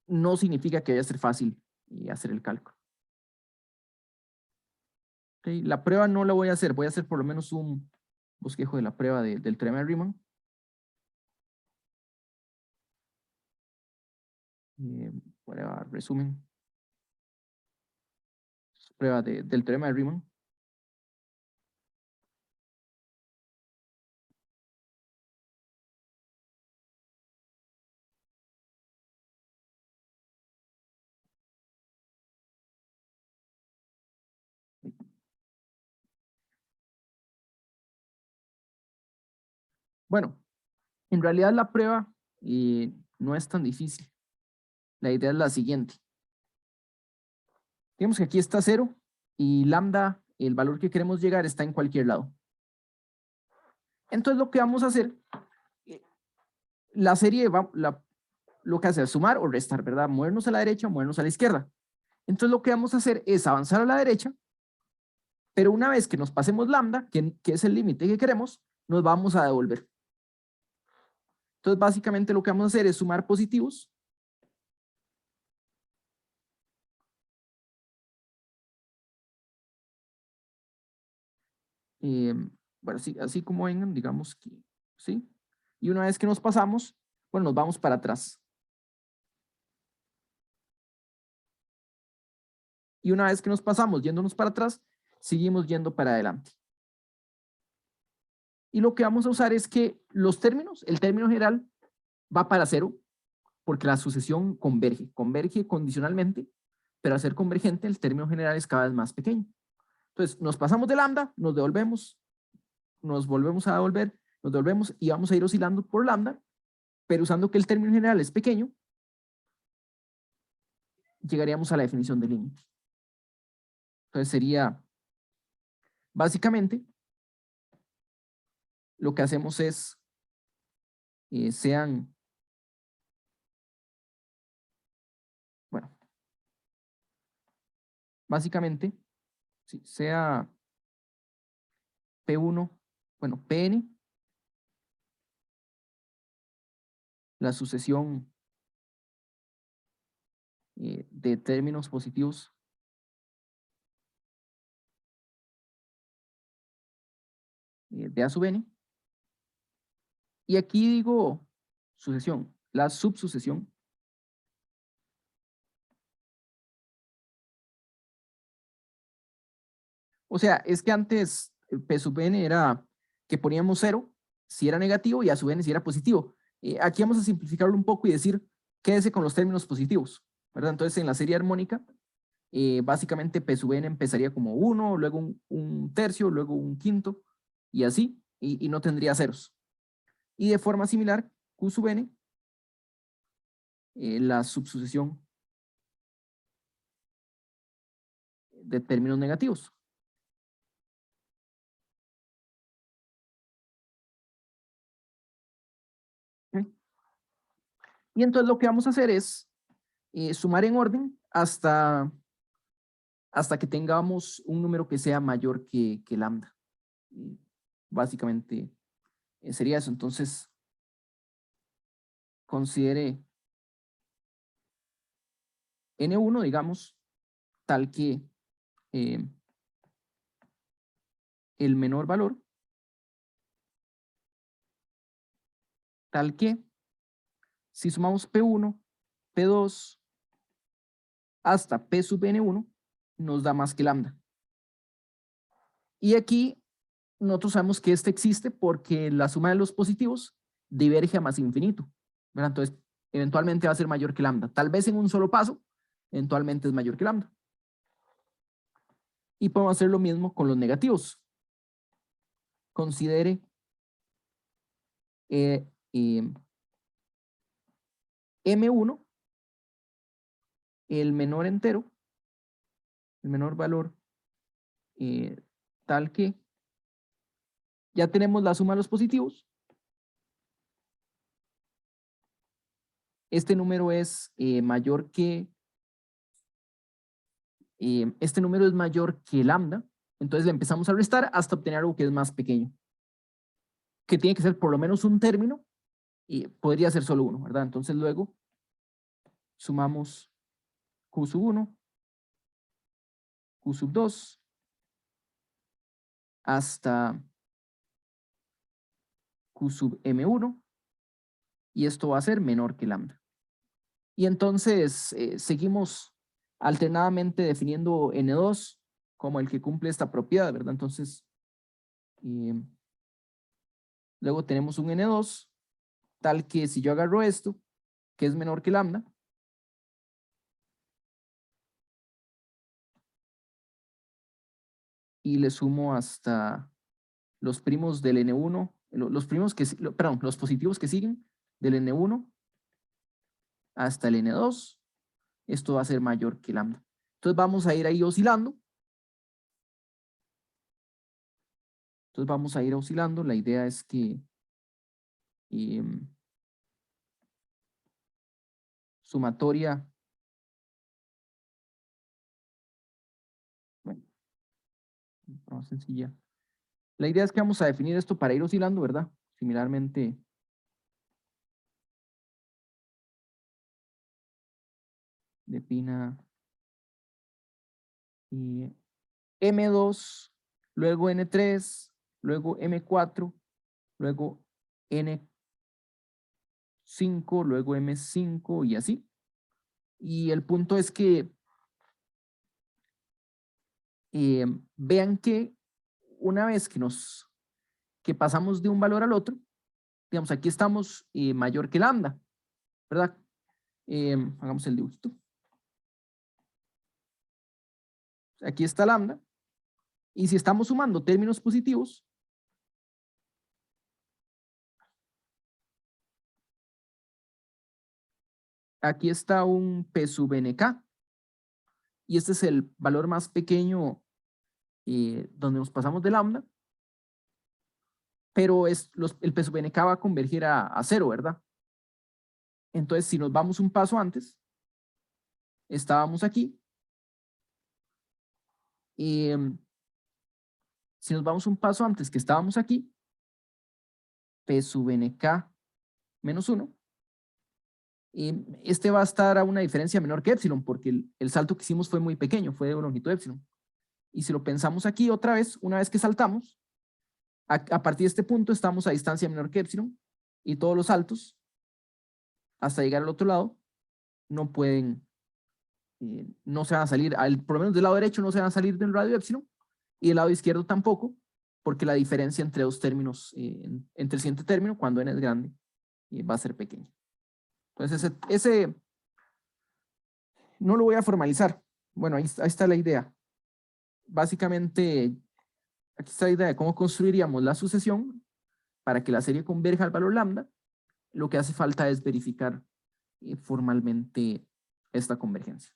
No significa que vaya a ser fácil hacer el cálculo. Okay, la prueba no la voy a hacer por lo menos un bosquejo de la prueba del teorema de Riemann. Prueba, resumen. Prueba del teorema de Riemann. Bueno, en realidad la prueba no es tan difícil. La idea es la siguiente. Digamos que aquí está 0 y lambda, el valor que queremos llegar, está en cualquier lado. Entonces lo que vamos a hacer, la serie lo que hace es sumar o restar, ¿verdad? Movernos a la derecha o movernos a la izquierda. Entonces lo que vamos a hacer es avanzar a la derecha, pero una vez que nos pasemos lambda, que es el límite que queremos, nos vamos a devolver. Entonces básicamente lo que vamos a hacer es sumar positivos. Bueno, sí, así como vengan, digamos que, ¿sí? Y una vez que nos pasamos, bueno, nos vamos para atrás. Y una vez que nos pasamos yéndonos para atrás, seguimos yendo para adelante. Y lo que vamos a usar es que los términos, el término general va para 0, porque la sucesión converge condicionalmente, pero al ser convergente el término general es cada vez más pequeño. Entonces nos pasamos de lambda, nos devolvemos, nos volvemos a devolver, nos devolvemos y vamos a ir oscilando por lambda, pero usando que el término general es pequeño, llegaríamos a la definición de límite. Entonces sería, básicamente, lo que hacemos es, bueno, básicamente, sí, sea P1, bueno, Pn, la sucesión de términos positivos de A sub n. Y aquí digo sucesión, la subsucesión. O sea, es que antes P sub n era que poníamos 0 si era negativo y A sub n si era positivo. Aquí vamos a simplificarlo un poco y decir, quédese con los términos positivos, ¿verdad? Entonces en la serie armónica, básicamente P sub n empezaría como 1, luego un tercio, luego un quinto, y así, y no tendría ceros. Y de forma similar, Q sub n, la subsucesión de términos negativos. ¿Okay? Y entonces lo que vamos a hacer es sumar en orden hasta que tengamos un número que sea mayor que lambda. Básicamente sería eso. Entonces, considere N1, digamos, tal que el menor valor, tal que si sumamos P1, P2, hasta P sub N1, nos da más que lambda. Y aquí nosotros sabemos que este existe porque la suma de los positivos diverge a más infinito, ¿verdad? Entonces, eventualmente va a ser mayor que lambda. Tal vez en un solo paso, eventualmente es mayor que lambda. Y podemos hacer lo mismo con los negativos. Considere M1 el menor entero, el menor valor, tal que ya tenemos la suma de los positivos. Este número es mayor que este número es mayor que lambda, entonces le empezamos a restar hasta obtener algo que es más pequeño, que tiene que ser por lo menos un término y podría ser solo uno, ¿verdad? Entonces luego sumamos Q sub 1, Q sub 2, hasta Q sub M1, y esto va a ser menor que lambda. Y entonces seguimos alternadamente definiendo N2 como el que cumple esta propiedad, ¿verdad? Entonces, luego tenemos un N2, tal que si yo agarro esto, que es menor que lambda, y le sumo hasta los primos del N1, los primos que, perdón, los positivos que siguen del N1 hasta el N2, esto va a ser mayor que lambda. Entonces vamos a ir ahí oscilando. Entonces vamos a ir oscilando. La idea es que sumatoria, bueno, más sencilla. La idea es que vamos a definir esto para ir oscilando, ¿verdad? Similarmente, defina M2, luego N3, luego M4, luego N5, luego M5 y así. Y el punto es que vean que una vez que nos que pasamos de un valor al otro, digamos, aquí estamos mayor que lambda, ¿verdad? Hagamos el dibujito. Aquí está lambda. Y si estamos sumando términos positivos, aquí está un P sub NK. Y este es el valor más pequeño donde nos pasamos de lambda. Pero el P sub NK va a converger a 0, ¿verdad? Entonces, si nos vamos un paso antes, estábamos aquí. Si nos vamos un paso antes que estábamos aquí, P sub NK menos 1, este va a estar a una diferencia menor que epsilon, porque el salto que hicimos fue muy pequeño, fue de longitud epsilon. Y si lo pensamos aquí otra vez, una vez que saltamos, a partir de este punto estamos a distancia menor que epsilon, y todos los saltos, hasta llegar al otro lado, no pueden, no se van a salir, por lo menos del lado derecho no se van a salir del radio epsilon, y del lado izquierdo tampoco, porque la diferencia entre dos términos, entre el siguiente término, cuando n es grande, va a ser pequeña. Entonces ese no lo voy a formalizar. Bueno, ahí está la idea. Básicamente, aquí está la idea de cómo construiríamos la sucesión para que la serie converja al valor lambda. Lo que hace falta es verificar formalmente esta convergencia.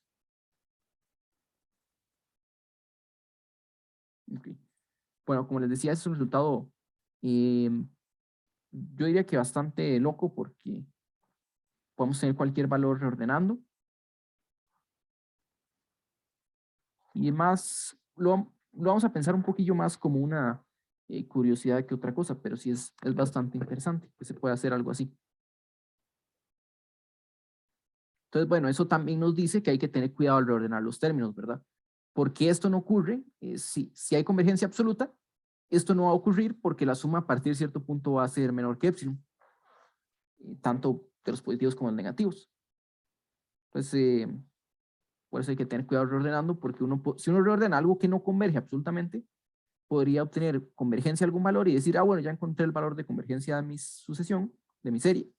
Okay. Bueno, como les decía, es un resultado, yo diría que bastante loco, porque podemos tener cualquier valor reordenando. Y más, lo vamos a pensar un poquillo más como una curiosidad que otra cosa, pero sí es bastante interesante que se pueda hacer algo así. Entonces, bueno, eso también nos dice que hay que tener cuidado al reordenar los términos, ¿verdad? Porque esto no ocurre, si hay convergencia absoluta, esto no va a ocurrir porque la suma a partir de cierto punto va a ser menor que epsilon, tanto de los positivos como de los negativos. Entonces, por eso hay que tener cuidado reordenando, porque si uno reordena algo que no converge absolutamente, podría obtener convergencia a algún valor y decir, bueno, ya encontré el valor de convergencia de mi sucesión, de mi serie,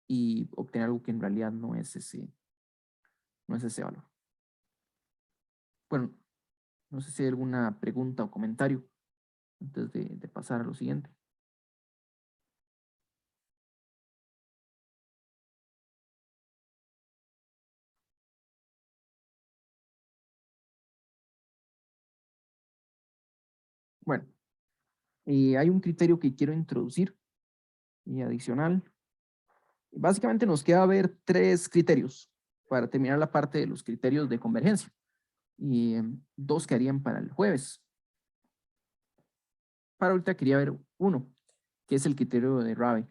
y obtener algo que en realidad no es ese valor. Bueno, no sé si hay alguna pregunta o comentario antes de pasar a lo siguiente. Bueno, hay un criterio que quiero introducir y adicional. Básicamente nos queda ver 3 criterios para terminar la parte de los criterios de convergencia, y 2 quedarían para el jueves. Para ahorita quería ver uno, que es el criterio de Rabe.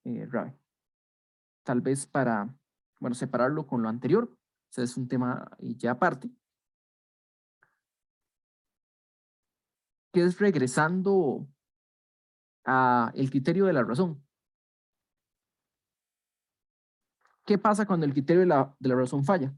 Rabe. Tal vez para, bueno, separarlo con lo anterior, o sea, es un tema ya aparte, que es regresando a el criterio de la razón. ¿Qué pasa cuando el criterio de la razón falla?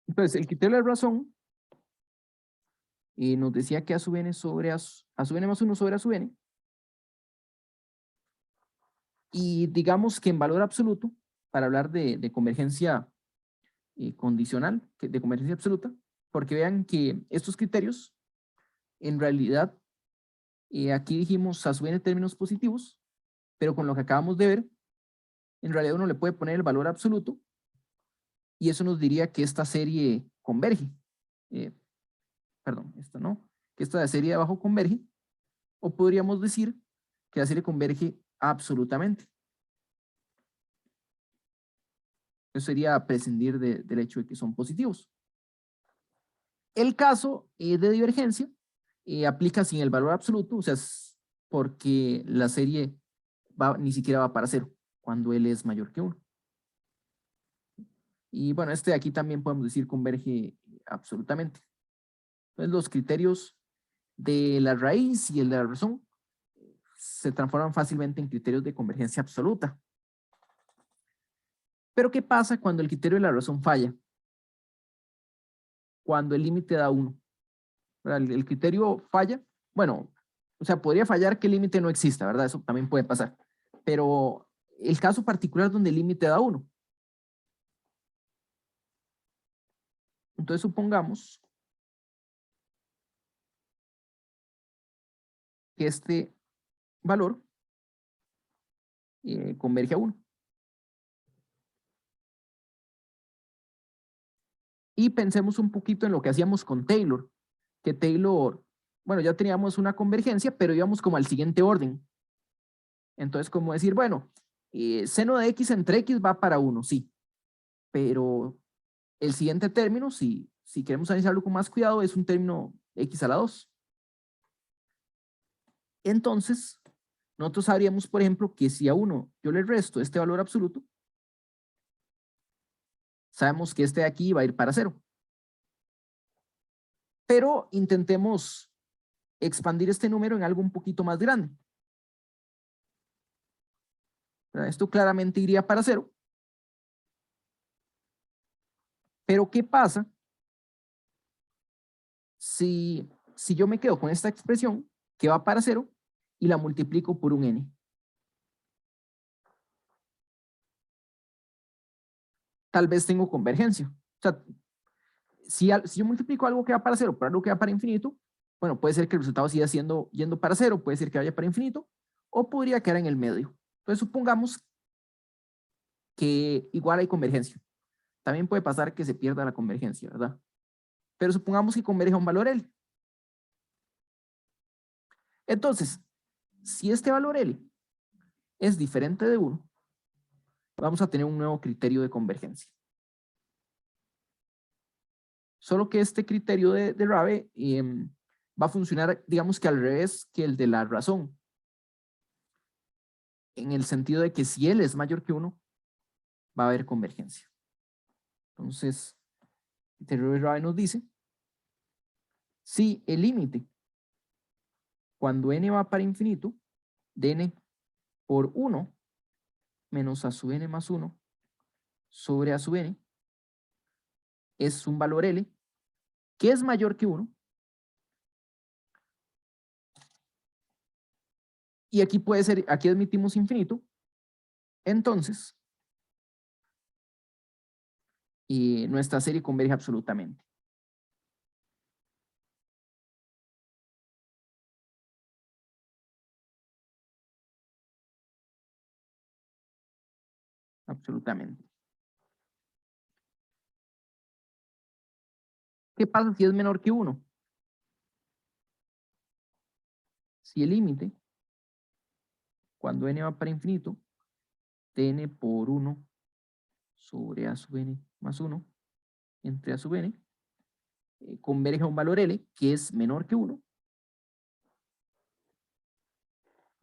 Entonces, el criterio de la razón nos decía que a sub n sobre a sub n más 1 sobre a sub n, y digamos que en valor absoluto, para hablar de convergencia condicional, de convergencia absoluta, porque vean que estos criterios, en realidad, aquí dijimos a sub n términos positivos, pero con lo que acabamos de ver, en realidad uno le puede poner el valor absoluto, y eso nos diría que esta serie converge. Perdón, esta no, que esta serie de abajo converge, o podríamos decir que la serie converge absolutamente. Eso sería prescindir del hecho de que son positivos. El caso de divergencia aplica sin el valor absoluto, o sea, es porque la serie ni siquiera va para 0 cuando L es mayor que 1. Y bueno, este de aquí también podemos decir converge absolutamente. Entonces los criterios de la raíz y el de la razón se transforman fácilmente en criterios de convergencia absoluta. Pero ¿qué pasa cuando el criterio de la razón falla? Cuando el límite da 1. El criterio falla, bueno, o sea, podría fallar que el límite no exista, ¿verdad? Eso también puede pasar. Pero el caso particular donde el límite da 1. Entonces supongamos que este valor converge a 1. Y pensemos un poquito en lo que hacíamos con Taylor, que Taylor, bueno, ya teníamos una convergencia, pero íbamos como al siguiente orden. Entonces, como decir, bueno, seno de x entre x va para 1, sí, pero el siguiente término, si queremos analizarlo con más cuidado, es un término x a la 2. Entonces, nosotros sabríamos, por ejemplo, que si a 1 yo le resto este valor absoluto, sabemos que este de aquí va a ir para 0. Pero intentemos expandir este número en algo un poquito más grande. Esto claramente iría para 0. Pero ¿qué pasa si yo me quedo con esta expresión que va para 0 y la multiplico por un n? Tal vez tengo convergencia. O sea, si yo multiplico algo que va para 0 por algo que va para infinito, bueno, puede ser que el resultado siga yendo para 0, puede ser que vaya para infinito, o podría quedar en el medio. Entonces supongamos que igual hay convergencia. También puede pasar que se pierda la convergencia, ¿verdad? Pero supongamos que converge a un valor L. Entonces, si este valor L es diferente de 1, vamos a tener un nuevo criterio de convergencia. Solo que este criterio de Rabe va a funcionar, digamos que al revés que el de la razón. En el sentido de que si L es mayor que 1, va a haber convergencia. Entonces, el criterio de Rabe nos dice, si el límite, cuando n va para infinito, de n por 1 menos a sub n más 1 sobre a sub n, es un valor L que es mayor que 1. Y aquí puede ser, aquí admitimos infinito. Entonces, nuestra serie converge absolutamente. Absolutamente. ¿Qué pasa si es menor que 1? Si el límite, cuando n va para infinito, de n por 1 sobre a sub n más 1 entre a sub n, converge a un valor L que es menor que 1.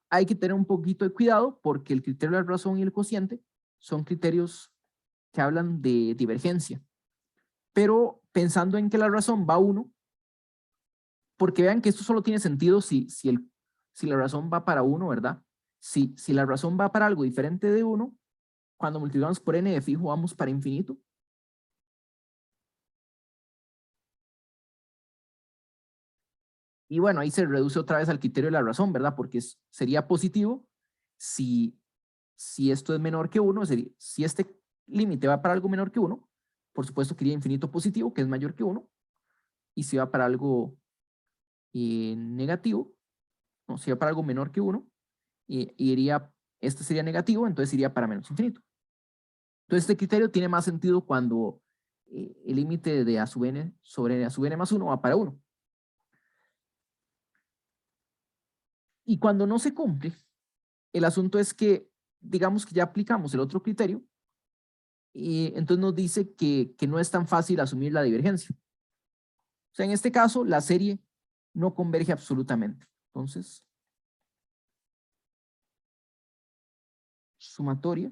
Hay que tener un poquito de cuidado porque el criterio de la razón y el cociente son criterios que hablan de divergencia. Pero pensando en que la razón va a 1, porque vean que esto solo tiene sentido si la razón va para 1, ¿verdad? Si la razón va para algo diferente de 1, cuando multiplicamos por n de fijo vamos para infinito. Y bueno, ahí se reduce otra vez al criterio de la razón, ¿verdad? Porque sería positivo si esto es menor que 1, si este límite va para algo menor que 1, por supuesto que iría infinito positivo, que es mayor que 1, y si va para algo negativo, no, si va para algo menor que 1, este sería negativo, entonces iría para menos infinito. Entonces este criterio tiene más sentido cuando el límite de a sub n sobre a sub n más 1 va para 1. Y cuando no se cumple, el asunto es que, digamos que ya aplicamos el otro criterio, y entonces nos dice que no es tan fácil asumir la divergencia. O sea, en este caso, la serie no converge absolutamente. Entonces, sumatoria,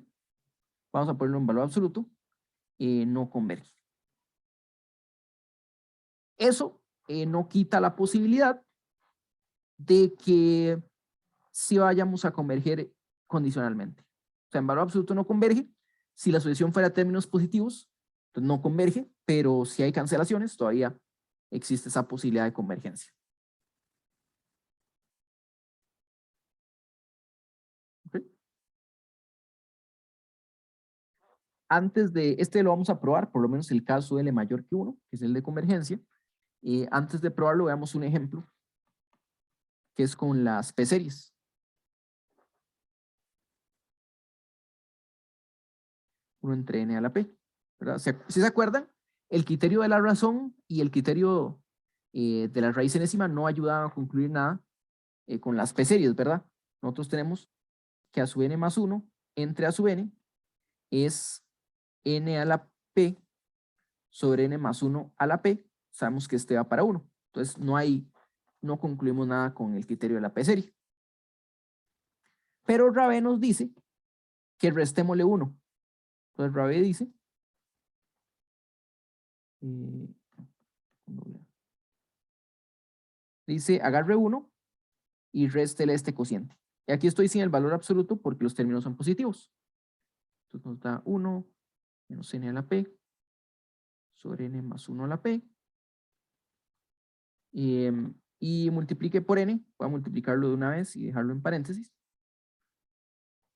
vamos a ponerlo en valor absoluto, no converge. Eso no quita la posibilidad de que si vayamos a converger condicionalmente. O sea, en valor absoluto no converge. Si la sucesión fuera términos positivos, pues no converge, pero si hay cancelaciones, todavía existe esa posibilidad de convergencia. ¿Okay? Antes de, este lo vamos a probar, por lo menos el caso L mayor que 1, que es el de convergencia. Antes de probarlo, veamos un ejemplo, que es con las P-series. Uno entre n a la p, ¿verdad? Si se acuerdan, el criterio de la razón y el criterio de la raíz enésima no ayudaban a concluir nada con las P-series, ¿verdad? Nosotros tenemos que a sub n más 1 entre a sub n es n a la p sobre n más 1 a la p. Sabemos que este va para 1. Entonces no concluimos nada con el criterio de la P-serie. Pero Rabe nos dice que restémosle 1. Entonces Rabe dice agarre 1 y réstele este cociente. Y aquí estoy sin el valor absoluto porque los términos son positivos. Entonces nos da 1 menos n a la p sobre n más 1 a la p. Y multiplique por n. Voy a multiplicarlo de una vez y dejarlo en paréntesis.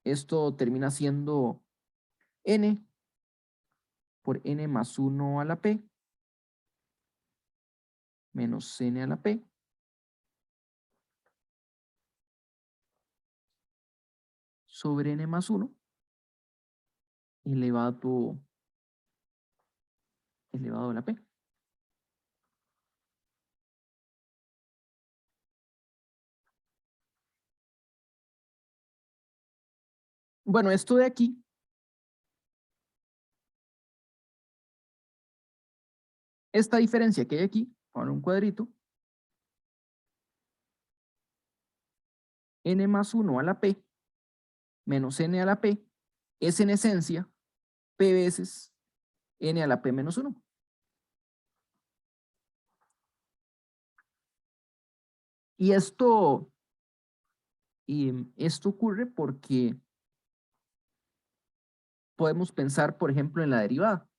Esto termina siendo n por n más 1 a la p menos n a la p sobre n más 1 elevado a la p. Bueno, esto de aquí esta diferencia que hay aquí, ahora un cuadrito, n más 1 a la p menos n a la p es en esencia p veces n a la p menos 1. Y esto ocurre porque podemos pensar, por ejemplo, en la derivada,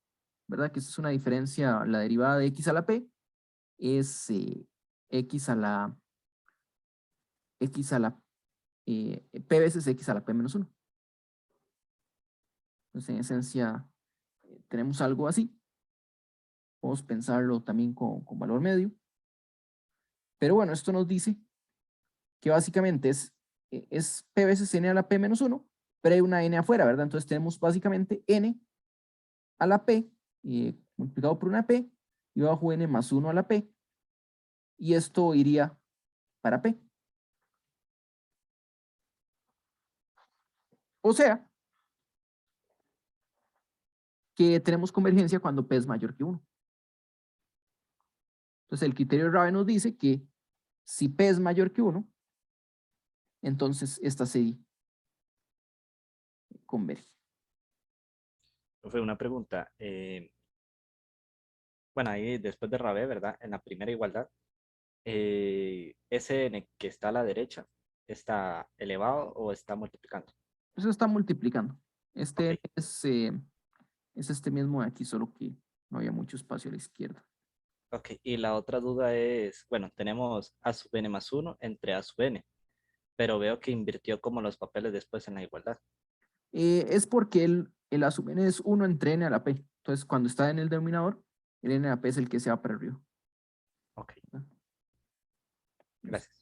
¿verdad? Que esta es una diferencia, la derivada de x a la p es x a la p veces x a la p menos 1. Entonces, en esencia, tenemos algo así. Podemos pensarlo también con valor medio. Pero bueno, esto nos dice que básicamente es p veces n a la p menos 1, pero hay una n afuera, ¿verdad? Entonces tenemos básicamente n a la p multiplicado por una p y bajo n más 1 a la p. Y esto iría para p. O sea, que tenemos convergencia cuando p es mayor que 1. Entonces el criterio de Rabe nos dice que si p es mayor que 1, entonces esta serie converge. Fue una pregunta. Bueno, ahí después de Rabé, ¿verdad? En la primera igualdad, ese n que está a la derecha, ¿está elevado o está multiplicando? Eso está multiplicando. Este Ok. es este mismo de aquí, solo que no había mucho espacio a la izquierda. Ok, y la otra duda es, bueno, tenemos a sub n más 1 entre a sub n, pero veo que invirtió como los papeles después en la igualdad. Es porque el a sub n es 1 entre n a la p. Entonces, cuando está en el denominador, el n a la p es el que se va para arriba. Ok, ¿Verdad? gracias.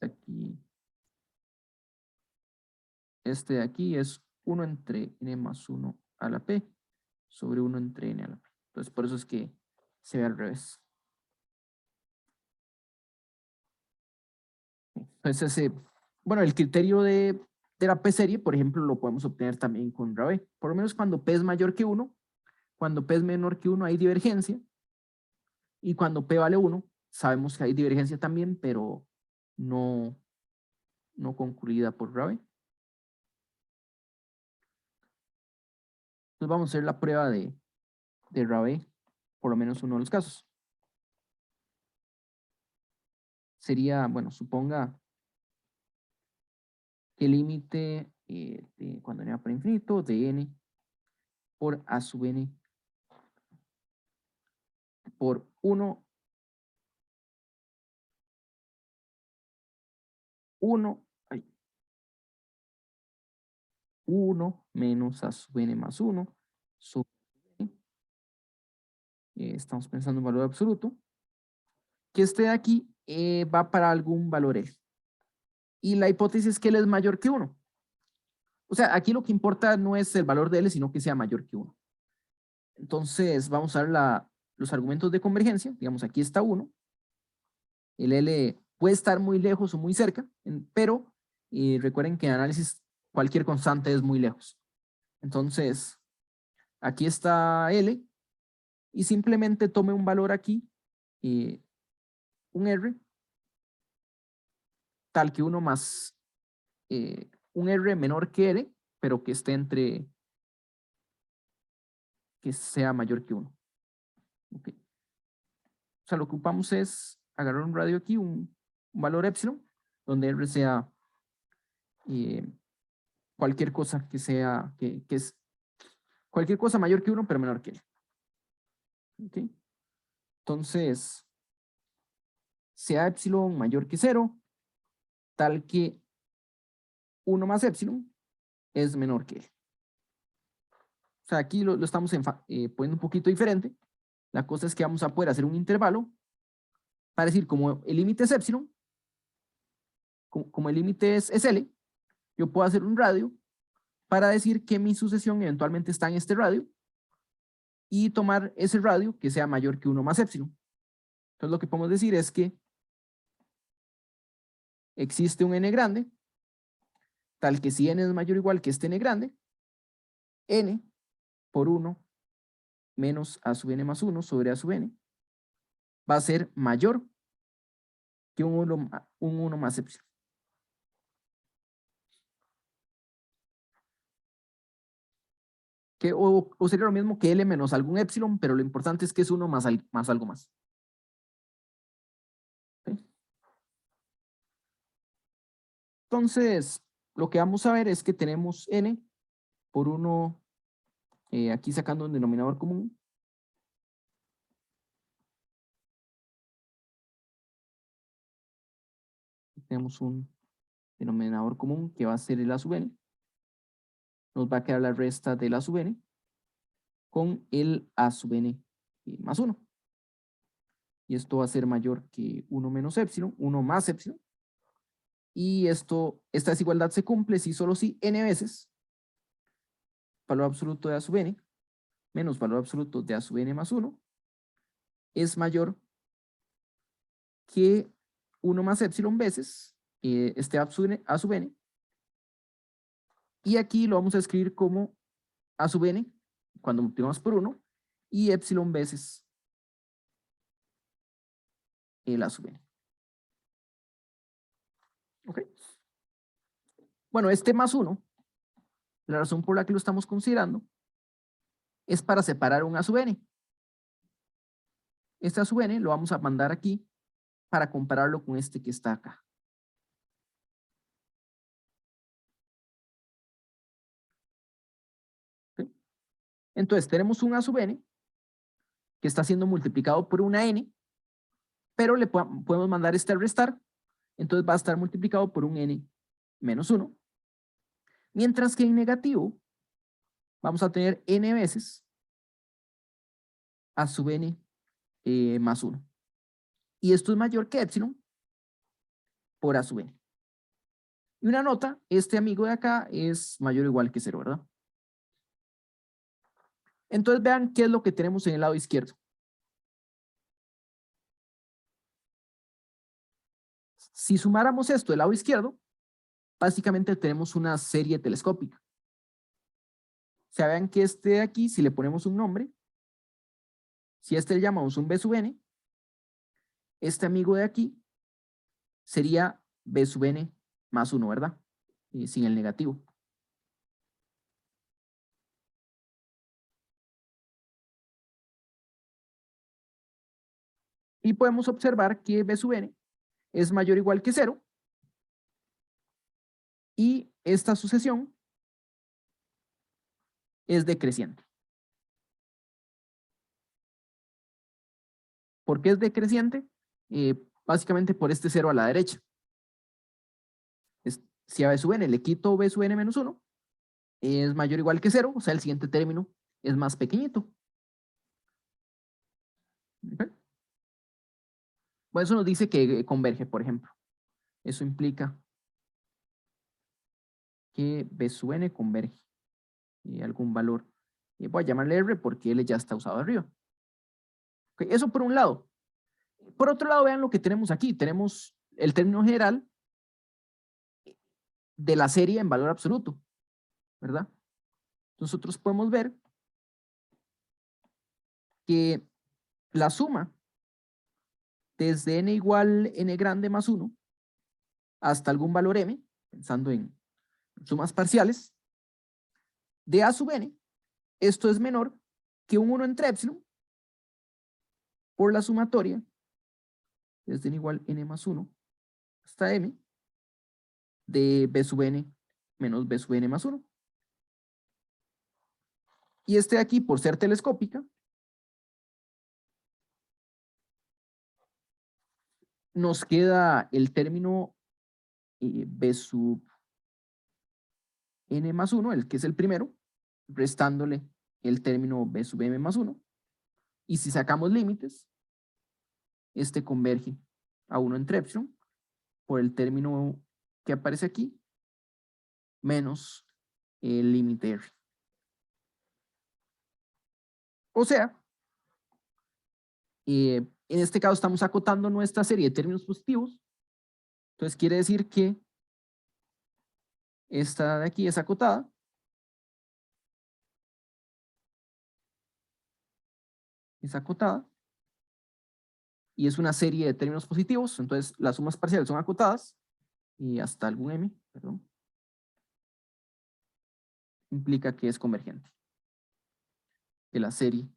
Este de aquí es 1 entre n más 1 a la p sobre 1 entre n a la p. Entonces, por eso es que se ve al revés. Entonces, bueno, el criterio de la p-serie, por ejemplo, lo podemos obtener también con Rabe. Por lo menos cuando p es mayor que 1, cuando p es menor que 1 hay divergencia, y cuando p vale 1, sabemos que hay divergencia también, pero no concluida por Rabe. Entonces vamos a hacer la prueba de de RAB, por lo menos uno de los casos. Sería, bueno, suponga que el límite cuando n va para infinito de n por a sub n por 1 menos a sub n más 1 sobre n. Estamos pensando en valor absoluto. Que este de aquí va para algún valor L. Y la hipótesis es que L es mayor que 1. O sea, aquí lo que importa no es el valor de L, sino que sea mayor que 1. Entonces, vamos a ver los argumentos de convergencia. Digamos, aquí está 1. El L puede estar muy lejos o muy cerca, pero recuerden que en análisis cualquier constante es muy lejos. Entonces, aquí está L y simplemente tome un valor aquí, un R, tal que 1 más un R menor que L, pero que esté que sea mayor que 1. Okay. O sea, lo que ocupamos es agarrar un radio aquí, un valor epsilon, donde R sea cualquier cosa que sea, que es cualquier cosa mayor que 1, pero menor que L. Okay. Entonces, sea epsilon mayor que 0, tal que 1 más epsilon es menor que L. O sea, aquí lo estamos poniendo un poquito diferente. La cosa es que vamos a poder hacer un intervalo para decir, como el límite es epsilon, como el límite es L, yo puedo hacer un radio para decir que mi sucesión eventualmente está en este radio y tomar ese radio que sea mayor que 1 más epsilon. Entonces lo que podemos decir es que existe un n grande, tal que si n es mayor o igual que este n grande, n por 1 menos a sub n más 1 sobre a sub n va a ser mayor que un 1 más epsilon. O sería lo mismo que L menos algún epsilon, pero lo importante es que es 1 más algo más. ¿Okay? Entonces, lo que vamos a ver es que tenemos N por 1, aquí sacando un denominador común. Tenemos un denominador común que va a ser el a sub n. Nos va a quedar la resta del a sub n con el a sub n más 1. Y esto va a ser mayor que 1 menos epsilon, 1 más epsilon. Y esta desigualdad se cumple si solo si n veces valor absoluto de a sub n menos valor absoluto de a sub n más 1 es mayor que 1 más epsilon veces este a sub n. Y aquí lo vamos a escribir como a sub n cuando multiplicamos por 1 y epsilon veces el a sub n. ¿Ok? Bueno, este más 1, la razón por la que lo estamos considerando es para separar un a sub n. Este a sub n lo vamos a mandar aquí para compararlo con este que está acá. ¿Okay? Entonces tenemos un a sub n que está siendo multiplicado por una n, pero le podemos mandar este al restar, entonces va a estar multiplicado por un n menos 1, mientras que en negativo vamos a tener n veces a sub n más 1. Y esto es mayor que epsilon por a sub n. Y una nota, este amigo de acá es mayor o igual que 0, ¿verdad? Entonces vean qué es lo que tenemos en el lado izquierdo. Si sumáramos esto del lado izquierdo, básicamente tenemos una serie telescópica. O sea, vean que este de aquí, si le ponemos un nombre, si a este le llamamos un b sub n, este amigo de aquí sería b sub n más 1, ¿verdad? Sin el negativo. Y podemos observar que B sub n es mayor o igual que 0. Y esta sucesión es decreciente. ¿Por qué es decreciente? Básicamente por este 0 a la derecha. Si a B sub n le quito B sub n menos 1, es mayor o igual que 0, o sea, el siguiente término es más pequeñito. ¿Okay? Bueno, eso nos dice que converge, por ejemplo. Eso implica que B sub n converge algún valor. Voy a llamarle R porque L ya está usado arriba. Okay, eso por un lado. Por otro lado, vean lo que tenemos aquí. Tenemos el término general de la serie en valor absoluto, ¿verdad? Nosotros podemos ver que la suma desde n igual n grande más 1 hasta algún valor m, pensando en sumas parciales, de a sub n, esto es menor que un 1 entre epsilon por la sumatoria desde n igual n más 1 hasta m de b sub n menos b sub n más 1. Y este de aquí, por ser telescópica, nos queda el término b sub n más 1, el que es el primero, restándole el término b sub m más 1. Y si sacamos límites, este converge a 1 entre epsilon por el término que aparece aquí, menos el límite R. O sea, en este caso estamos acotando nuestra serie de términos positivos. Entonces quiere decir que esta de aquí es acotada. Es acotada. Y es una serie de términos positivos. Entonces las sumas parciales son acotadas. Y hasta algún m, perdón. Implica que es convergente. Que la serie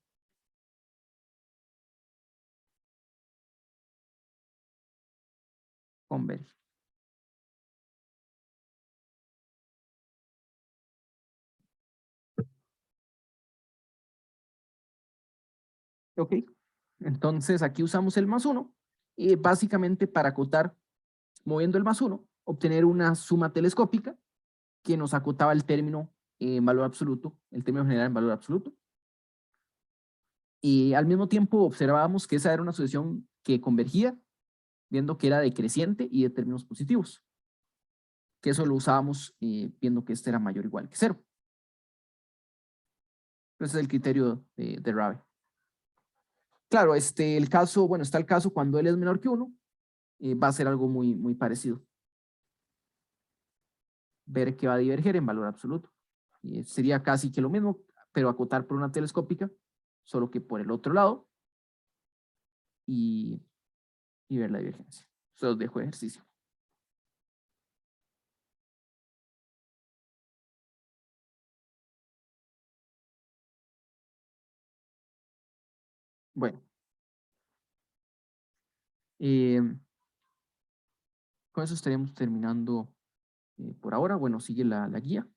converge. Ok, entonces aquí usamos el más 1 y básicamente para acotar, moviendo el más 1, obtener una suma telescópica que nos acotaba el término en valor absoluto, el término general en valor absoluto. Y al mismo tiempo observábamos que esa era una sucesión que convergía, viendo que era decreciente y de términos positivos. Que eso lo usábamos viendo que este era mayor o igual que 0. Ese es el criterio de Rabe. Claro, el caso, bueno, está el caso cuando L es menor que 1, va a ser algo muy, muy parecido. Ver que va a diverger en valor absoluto. Sería casi que lo mismo, pero acotar por una telescópica, solo que por el otro lado, y ver la divergencia. Se los dejo de ejercicio. Bueno. Con eso estaríamos terminando por ahora. Bueno, sigue la guía.